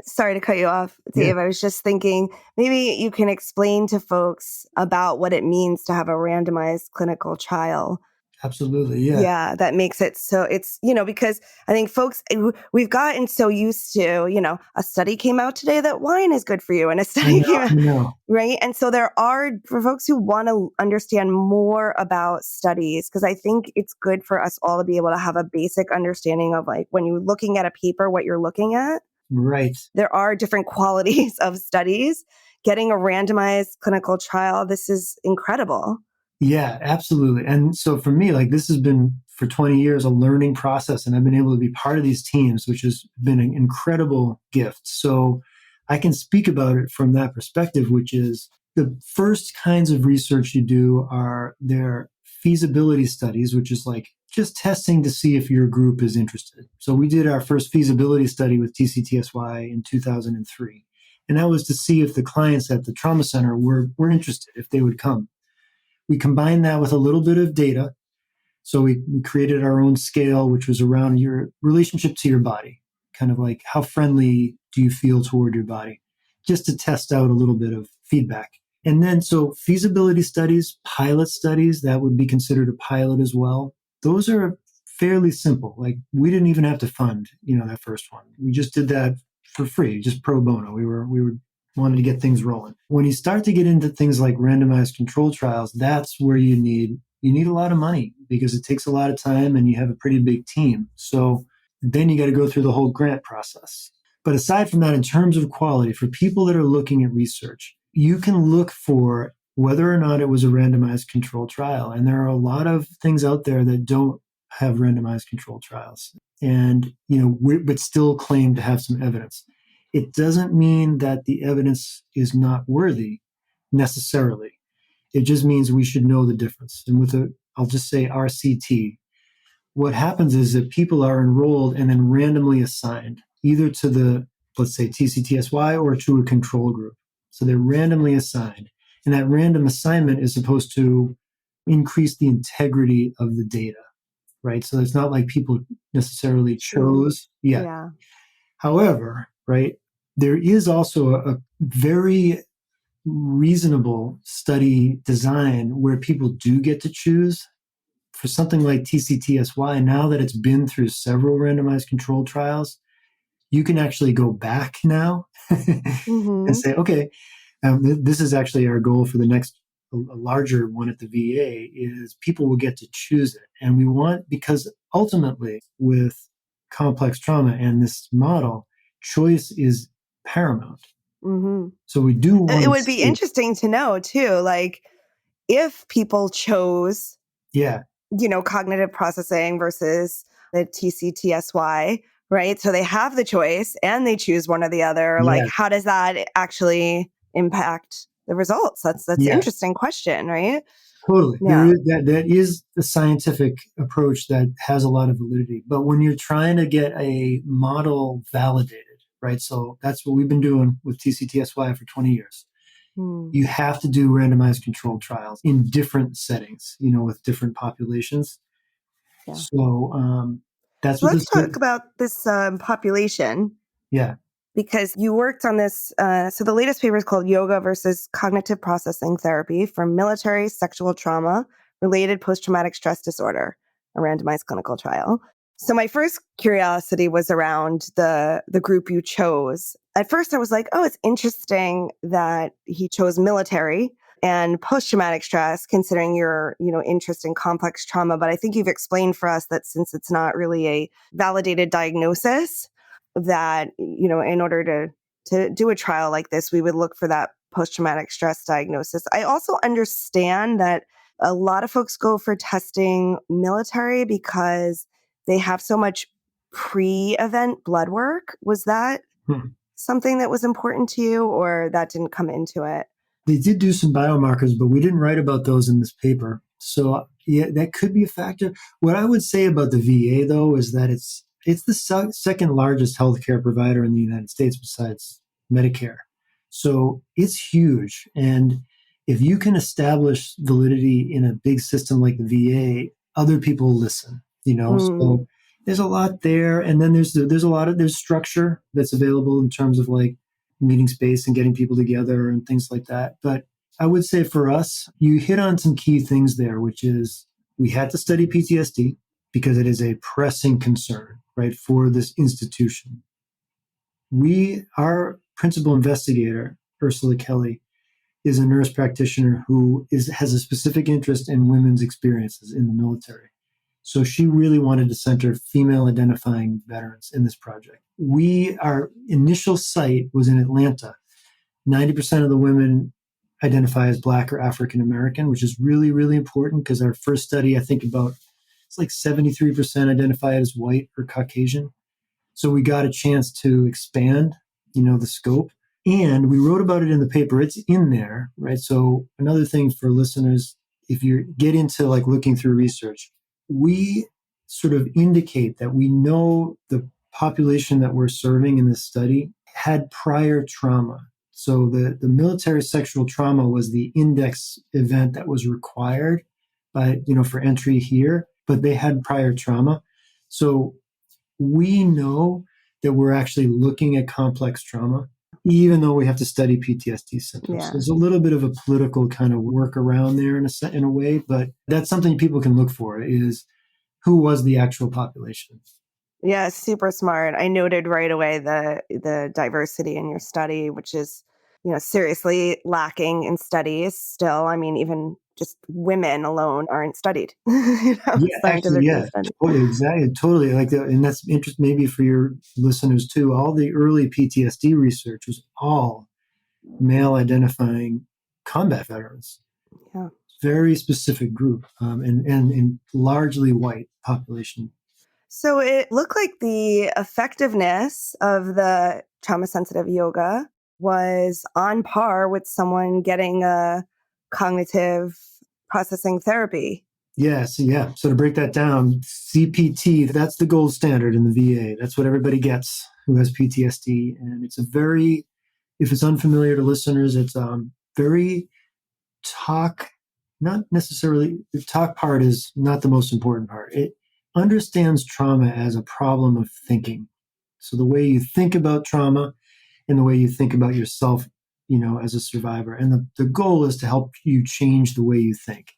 Sorry to cut you off, Yeah, Dave. I was just thinking maybe you can explain to folks about what it means to have a randomized clinical trial. absolutely. Yeah, Yeah, that makes it so it's, because I think folks, we've gotten so used to, a study came out today that wine is good for you and a I study know. came I out, know. right? And so there are, for folks who want to understand more about studies, because I think it's good for us all to be able to have a basic understanding of like when you're looking at a paper, what you're looking at. Right. There are different qualities of studies. Getting a randomized clinical trial, this is incredible. Yeah, absolutely. And so for me, like this has been for 20 years a learning process, and I've been able to be part of these teams, which has been an incredible gift. So I can speak about it from that perspective, which is the first kinds of research you do are their feasibility studies, which is like just testing to see if your group is interested. So we did our first feasibility study with TCTSY in 2003. And that was to see if the clients at the trauma center were interested, if they would come. We combined that with a little bit of data. So we created our own scale, which was around your relationship to your body, kind of like how friendly do you feel toward your body, just to test out a little bit of feedback. And then, so feasibility studies, pilot studies, that would be considered a pilot as well. Those are fairly simple. Like we didn't even have to fund, that first one. We just did that for free, just pro bono. We were wanted to get things rolling. When you start to get into things like randomized control trials, that's where you need a lot of money because it takes a lot of time and you have a pretty big team. So then you got to go through the whole grant process. But aside from that, in terms of quality, for people that are looking at research, you can look for whether or not it was a randomized control trial. And there are a lot of things out there that don't have randomized control trials and, but still claim to have some evidence. It doesn't mean that the evidence is not worthy necessarily. It just means we should know the difference. And I'll just say RCT, what happens is that people are enrolled and then randomly assigned either to let's say TCTSY or to a control group. So they're randomly assigned. And that random assignment is supposed to increase the integrity of the data, right? So it's not like people necessarily Choose. chose. Yeah. Yeah. However, right, there is also a very reasonable study design where people do get to choose. For something like TCTSY, now that it's been through several randomized controlled trials, you can actually go back now and Mm-hmm. say, okay, this is actually our goal for the next a larger one at the VA is people will get to choose it. And we want, because ultimately with complex trauma and this model, choice is paramount. Mm-hmm. So we do want It to would be see, interesting to know too, like if people chose, yeah, cognitive processing versus the TCTSY, right? So they have the choice and they choose one or the other. Like, yeah, how does that actually impact the results? That's an yeah. interesting question, right? Totally. There Yeah. is that is a scientific approach that has a lot of validity. But when you're trying to get a model validated, right? So that's what we've been doing with TCTSY for 20 years. Hmm. You have to do randomized controlled trials in different settings, with different populations. Yeah. So that's So what let's this. talk about this population Yeah. because you worked on this. So the latest paper is called Yoga versus Cognitive Processing Therapy for Military Sexual Trauma Related Post-Traumatic Stress Disorder, a randomized clinical trial. So my first curiosity was around the group you chose. At first I was like, oh, it's interesting that he chose military and post-traumatic stress, considering your, interest in complex trauma. But I think you've explained for us that since it's not really a validated diagnosis, that, in order to do a trial like this, we would look for that post-traumatic stress diagnosis. I also understand that A lot of folks go for testing military because they have so much pre-event blood work. Was that something that was important to you, or that didn't come into it? They did do some biomarkers, but we didn't write about those in this paper. So yeah, that could be a factor. What I would say about the VA, though, is that it's the second largest healthcare provider in the United States besides Medicare. So it's huge. And if you can establish validity in a big system like the VA, other people listen, you know? So there's a lot there. And then there's there's structure that's available in terms of like meeting space and getting people together and things like that. But I would say for us, you hit on some key things there, which is we had to study PTSD because it is a pressing concern, right, for this institution. Our principal investigator, Ursula Kelly, is a nurse practitioner who has a specific interest in women's experiences in the military. So she really wanted to center female identifying veterans in this project. Our initial site was in Atlanta. 90% of the women identify as Black or African American, which is really, really important because our first study, I think it's like 73% identify as white or Caucasian. So we got a chance to expand, the scope. And we wrote about it in the paper. It's in there, right? So another thing for listeners, if you get into like looking through research, we sort of indicate that we know the population that we're serving in this study had prior trauma. So the military sexual trauma was the index event that was required for entry here, but they had prior trauma. So we know that we're actually looking at complex trauma, even though we have to study PTSD symptoms. Yeah. There's a little bit of a political kind of workaround there in a way, but that's something people can look for is who was the actual population. Yeah, super smart. I noted right away the diversity in your study, which is, seriously lacking in studies still. I mean, even just women alone aren't studied, scientifically studied. Totally, exactly, totally. And that's interesting maybe for your listeners too. All the early PTSD research was all male identifying combat veterans. Yeah. Very specific group, and largely white population. So it looked like the effectiveness of the trauma-sensitive yoga was on par with someone getting a cognitive processing therapy. Yes, yeah. So to break that down, CPT, that's the gold standard in the VA. That's what everybody gets who has PTSD. And it's if it's unfamiliar to listeners, it's very not necessarily, the talk part is not the most important part. It understands trauma as a problem of thinking. So the way you think about trauma and the way you think about yourself, as a survivor. And the goal is to help you change the way you think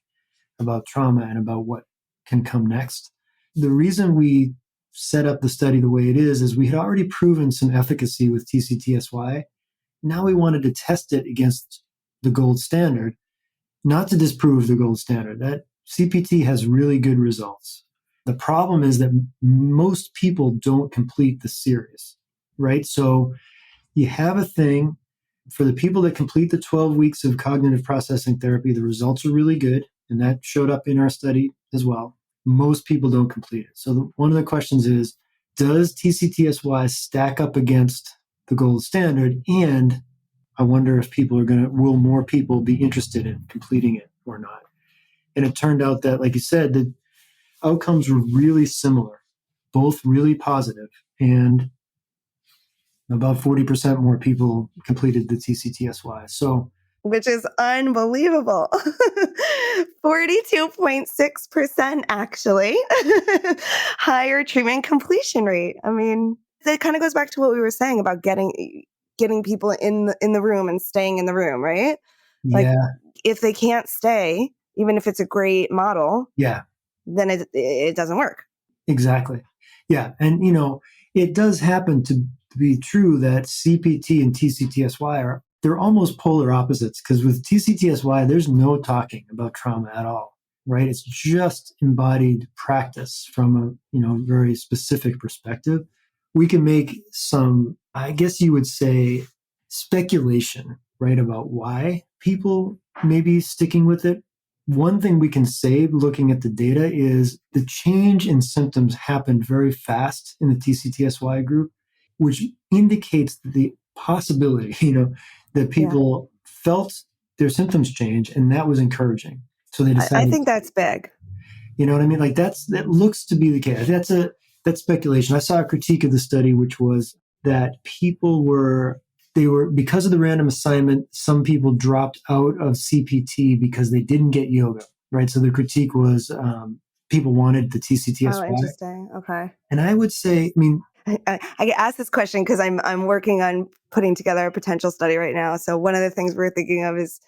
about trauma and about what can come next. The reason we set up the study the way it is we had already proven some efficacy with TCTSY. Now we wanted to test it against the gold standard, not to disprove the gold standard. That CPT has really good results. The problem is that most people don't complete the series, right? So you have a thing for the people that complete the 12 weeks of cognitive processing therapy, the results are really good. And that showed up in our study as well. Most people don't complete it. So one of the questions is, does TCTSY stack up against the gold standard? And I wonder if will more people be interested in completing it or not? And it turned out that, like you said, the outcomes were really similar, both really positive, and about 40% more people completed the TCTSY. So, which is unbelievable. 42.6% actually. Higher treatment completion rate. I mean, that kind of goes back to what we were saying about getting people in the room and staying in the room, right? Like, yeah. If they can't stay, even if it's a great model, yeah, then it doesn't work. Exactly. Yeah. And, it does happen to be true that CPT and TCTSY they're almost polar opposites, because with TCTSY, there's no talking about trauma at all, right? It's just embodied practice from a, very specific perspective. We can make some, I guess you would say, speculation, right, about why people may be sticking with it one thing we can say looking at the data is the change in symptoms happened very fast in the TCTSY group, which indicates the possibility, that Yeah. people felt their symptoms change, and that was encouraging. So they I decided, think that's big. you know what I mean? Like that looks to be the case. That's speculation. I saw a critique of the study, which was that they were because of the random assignment, some people dropped out of CPT because they didn't get yoga, right? So the critique was people wanted the Oh, TCTSY, interesting. Okay. and I would say, I mean, I get asked this question because I'm working on putting together a potential study right now. So one of the things we're thinking of is,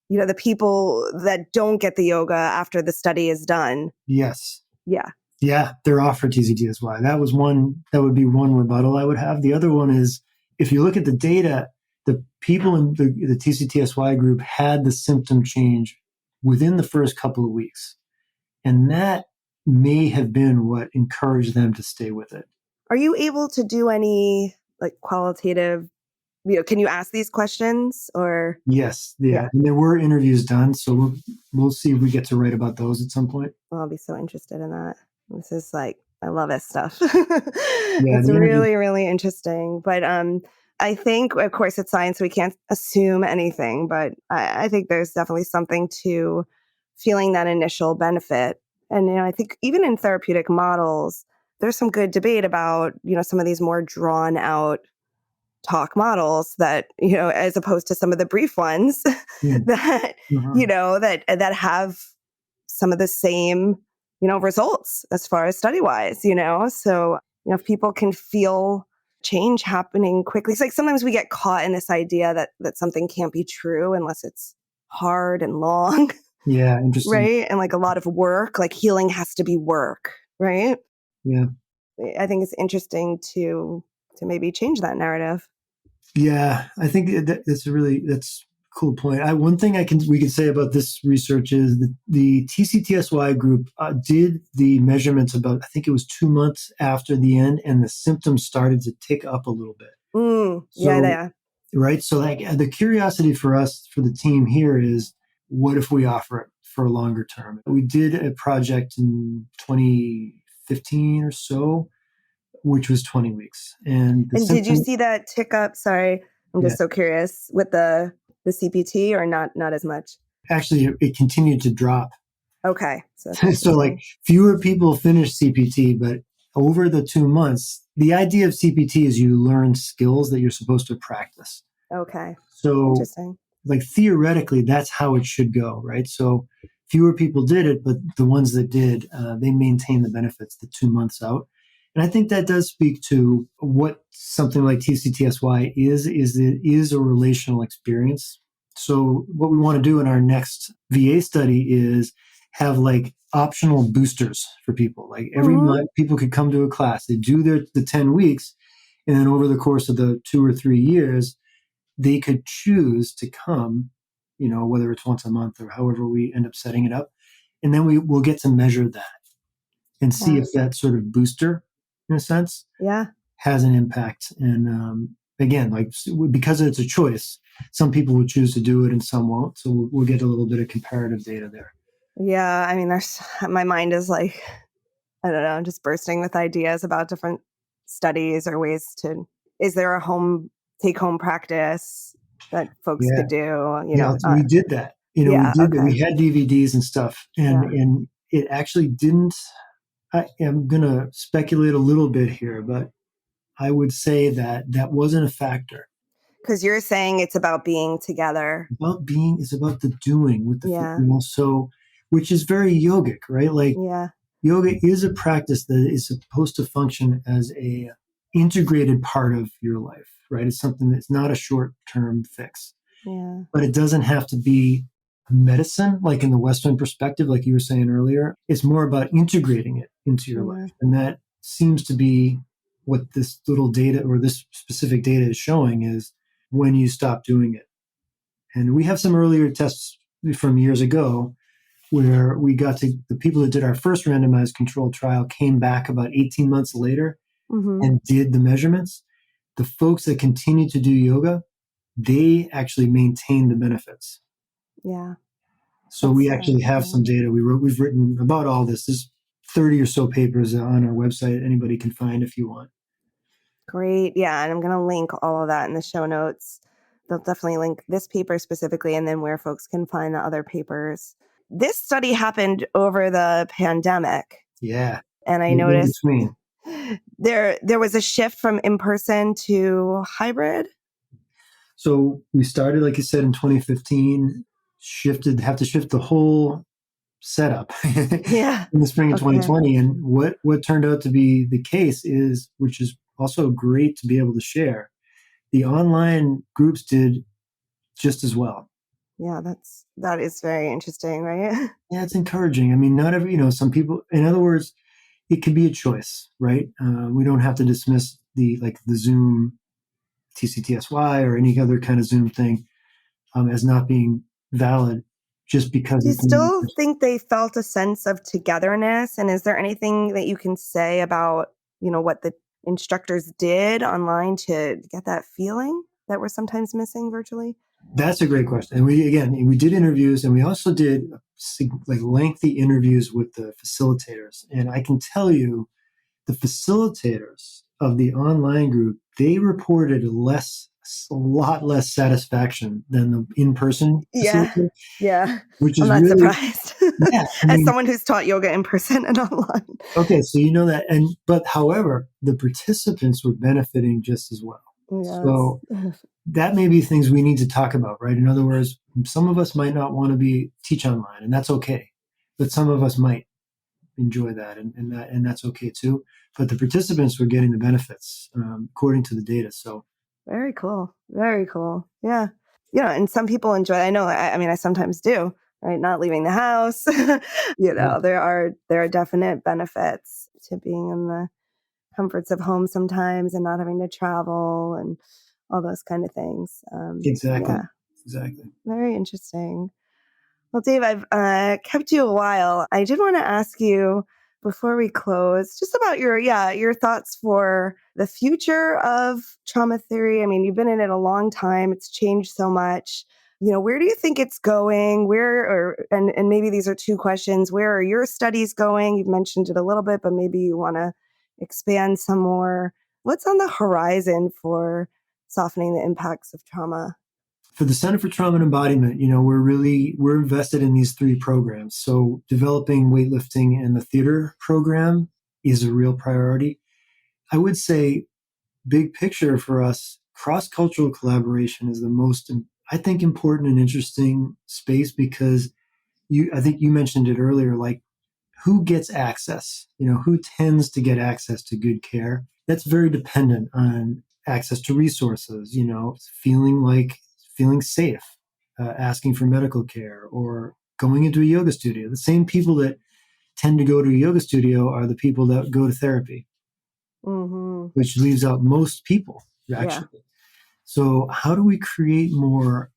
the people that don't get the yoga after the study is done. yes, Yeah. yeah, they're off for TCTSY. That would be one rebuttal I would have. The other one is if you look at the data, the people in the TCTSY group had the symptom change within the first couple of weeks. And that may have been what encouraged them to stay with it. Are you able to do any like qualitative, can you ask these questions or? Yes, yeah. Yeah. And there were interviews done. So we'll see if we get to write about those at some point. Well, I'll be so interested in that. This is like, I love this stuff. Yeah, It's the interview. really, really interesting. But I think, of course, it's science, so we can't assume anything. But I think there's definitely something to feeling that initial benefit. And I think even in therapeutic models, there's some good debate about some of these more drawn out talk models that as opposed to some of the brief ones Mm, that uh-huh. that have some of the same results as far as study wise. So if people can feel change happening quickly, it's like sometimes we get caught in this idea that something can't be true unless it's hard and long. Yeah, interesting. Right, and like a lot of work, like healing has to be work, right? Yeah. I think it's interesting to maybe change that narrative. Yeah, I think that's a cool point. One thing we can say about this research is that the TCTSY group did the measurements about I think it was 2 months after the end, and the symptoms started to tick up a little bit. Yeah, So yeah. right, so like the curiosity for us for the team here is what if we offer it for a longer term? We did a project in 2015 or so, which was 20 weeks, and the And did you symptom. see that tick up? Sorry, I'm Yeah. just so curious with the CPT or not as much. Actually it continued to drop. Okay, so that's So like interesting. fewer people finish CPT, but over the 2 months, the idea of CPT is you learn skills that you're supposed to practice. Okay, So interesting. like theoretically, that's how it should go, right? So fewer people did it, but the ones that did, they maintained the benefits the 2 months out. And I think that does speak to what something like TCTSY is it is a relational experience. So what we want to do in our next VA study is have like optional boosters for people. Like every Hmm. month, people could come to a class. They do the 10 weeks, and then over the course of the 2 or 3 years, they could choose to come, whether it's once a month or however we end up setting it up. And then we will get to measure that and see Yeah, if that sort of booster, in a sense, yeah, has an impact. And again, like because it's a choice, some people will choose to do it and some won't. So we'll get a little bit of comparative data there. yeah. I mean, there's my mind is like, I don't know, just bursting with ideas about different studies or ways to. Is there a take home practice that folks Yeah. could do? Yeah. We did that. We Yeah. did that. Okay. We had DVDs and stuff. And, Yeah. and it actually didn't. I am going to speculate a little bit here, but I would say that that wasn't a factor. Because you're saying it's about being together. It's about the doing with Yeah. so, which is very yogic, right? Like Yeah. yoga is a practice that is supposed to function as a integrated part of your life, right? It's something that's not a short term fix, Yeah. but it doesn't have to be medicine, like in the Western perspective, like you were saying earlier. It's more about integrating it into your Yeah. life. And that seems to be what this little data or this specific data is showing is when you stop doing it. And we have some earlier tests from years ago where we got to the people that did our first randomized controlled trial came back about 18 months later Mm-hmm. and did the measurements. The folks that continued to do yoga, they actually maintained the benefits. Yeah. So we That's actually have some data. We've written about all this. There's 30 or so papers on our website. Anybody can find if you want. great. Yeah. And I'm going to link all of that in the show notes. They'll definitely link this paper specifically and then where folks can find the other papers. This study happened over the pandemic. Yeah. And I In noticed between. there was a shift from in-person to hybrid. So we started, like you said, in 2015, have to shift the whole setup Yeah. in the spring of Okay. 2020. And what turned out to be the case is, which is also great to be able to share, the online groups did just as well. Yeah, that is very interesting, right? Yeah, it's encouraging. I mean, not every, some people, in other words, it could be a choice, right? We don't have to dismiss the Zoom TCTSY or any other kind of Zoom thing as not being valid just because Do you it can. still think they felt a sense of togetherness? And is there anything that you can say about, what the instructors did online to get that feeling that we're sometimes missing virtually? That's a great question. And we did interviews, and we also did lengthy interviews with the facilitators. And I can tell you, the facilitators of the online group, they reported a lot less satisfaction than the in-person Yeah. facilitator, Yeah. which I'm is not really, surprised. yeah. I As mean, someone who's taught yoga in person and online. okay, so you know that, but however, the participants were benefiting just as well. Yes. So that may be things we need to talk about, right? In other words, some of us might not want to teach online, and that's okay. But some of us might enjoy that, and that's okay too. But the participants were getting the benefits according to the data. So Very cool. Very cool. Yeah. And some people enjoy, I know, I mean, I sometimes do, right? Not leaving the house. yeah, There are definite benefits to being in the comforts of home sometimes and not having to travel and all those kind of things. exactly, Yeah. exactly. Very interesting. Well, Dave, I've kept you a while. I did want to ask you before we close, just about your thoughts for the future of trauma theory. I mean, you've been in it a long time. It's changed so much. Where do you think it's going? And maybe these are two questions. Where are your studies going? You've mentioned it a little bit, but maybe you want to expand some more. What's on the horizon for softening the impacts of trauma? For the Center for Trauma and Embodiment, we're invested in these three programs. So developing weightlifting and the theater program is a real priority. I would say big picture for us, cross-cultural collaboration is the most, I think, important and interesting space because I think you mentioned it earlier, like who gets access, who tends to get access to good care. That's very dependent on access to resources, feeling safe, asking for medical care or going into a yoga studio. The same people that tend to go to a yoga studio are the people that go to therapy, Mm-hmm. which leaves out most people Yeah. actually. So how do we create more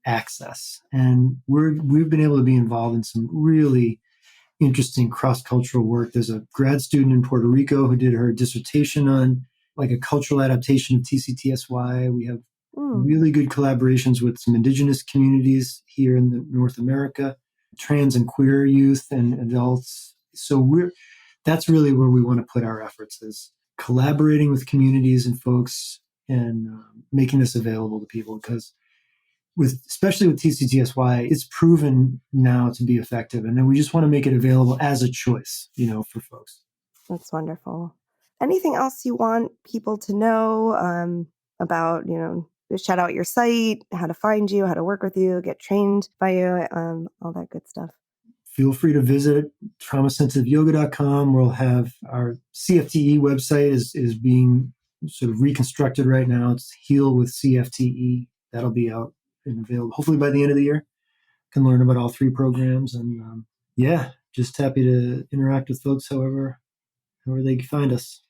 access? And we've been able to be involved in some really interesting cross-cultural work. There's a grad student in Puerto Rico who did her dissertation on like a cultural adaptation of TCTSY. We have Mm. really good collaborations with some indigenous communities here in North America, trans and queer youth and adults. So that's really where we want to put our efforts is collaborating with communities and folks and making this available to people because especially with TCTSY, it's proven now to be effective. And then we just want to make it available as a choice, for folks. That's wonderful. Anything else you want people to know about, shout out your site, how to find you, how to work with you, get trained by you, all that good stuff. Feel free to visit traumasensitiveyoga.com. We'll have our CFTE website is being sort of reconstructed right now. It's Heal with CFTE. That'll be out and available hopefully by the end of the year. Can learn about all three programs. And just happy to interact with folks however they find us.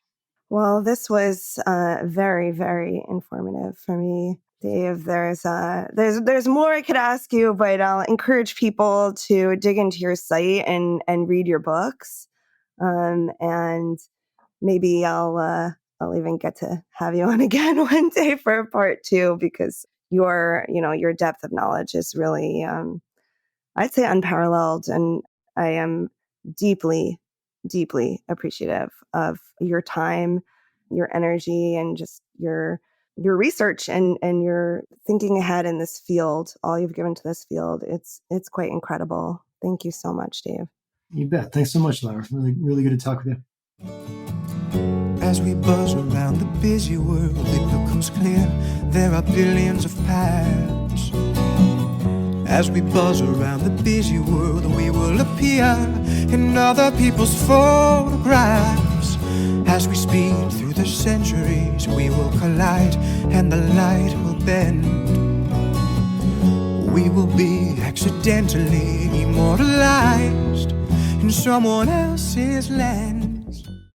Well, this was very, very informative for me, Dave. There's more I could ask you, but I'll encourage people to dig into your site and read your books, and maybe I'll even get to have you on again one day for a part two because your depth of knowledge is really I'd say unparalleled. And I am deeply, deeply appreciative of your time, your energy, and just your research and your thinking ahead in this field. All you've given to this field, it's quite incredible. Thank you so much, Dave. You bet. Thanks so much, Laura. Really, really good to talk with you. As we buzz around the busy world, it becomes clear there are billions of paths. As we buzz around the busy world, we will appear in other people's photographs. As we speed through the centuries, we will collide and the light will bend. We will be accidentally immortalized in someone else's land.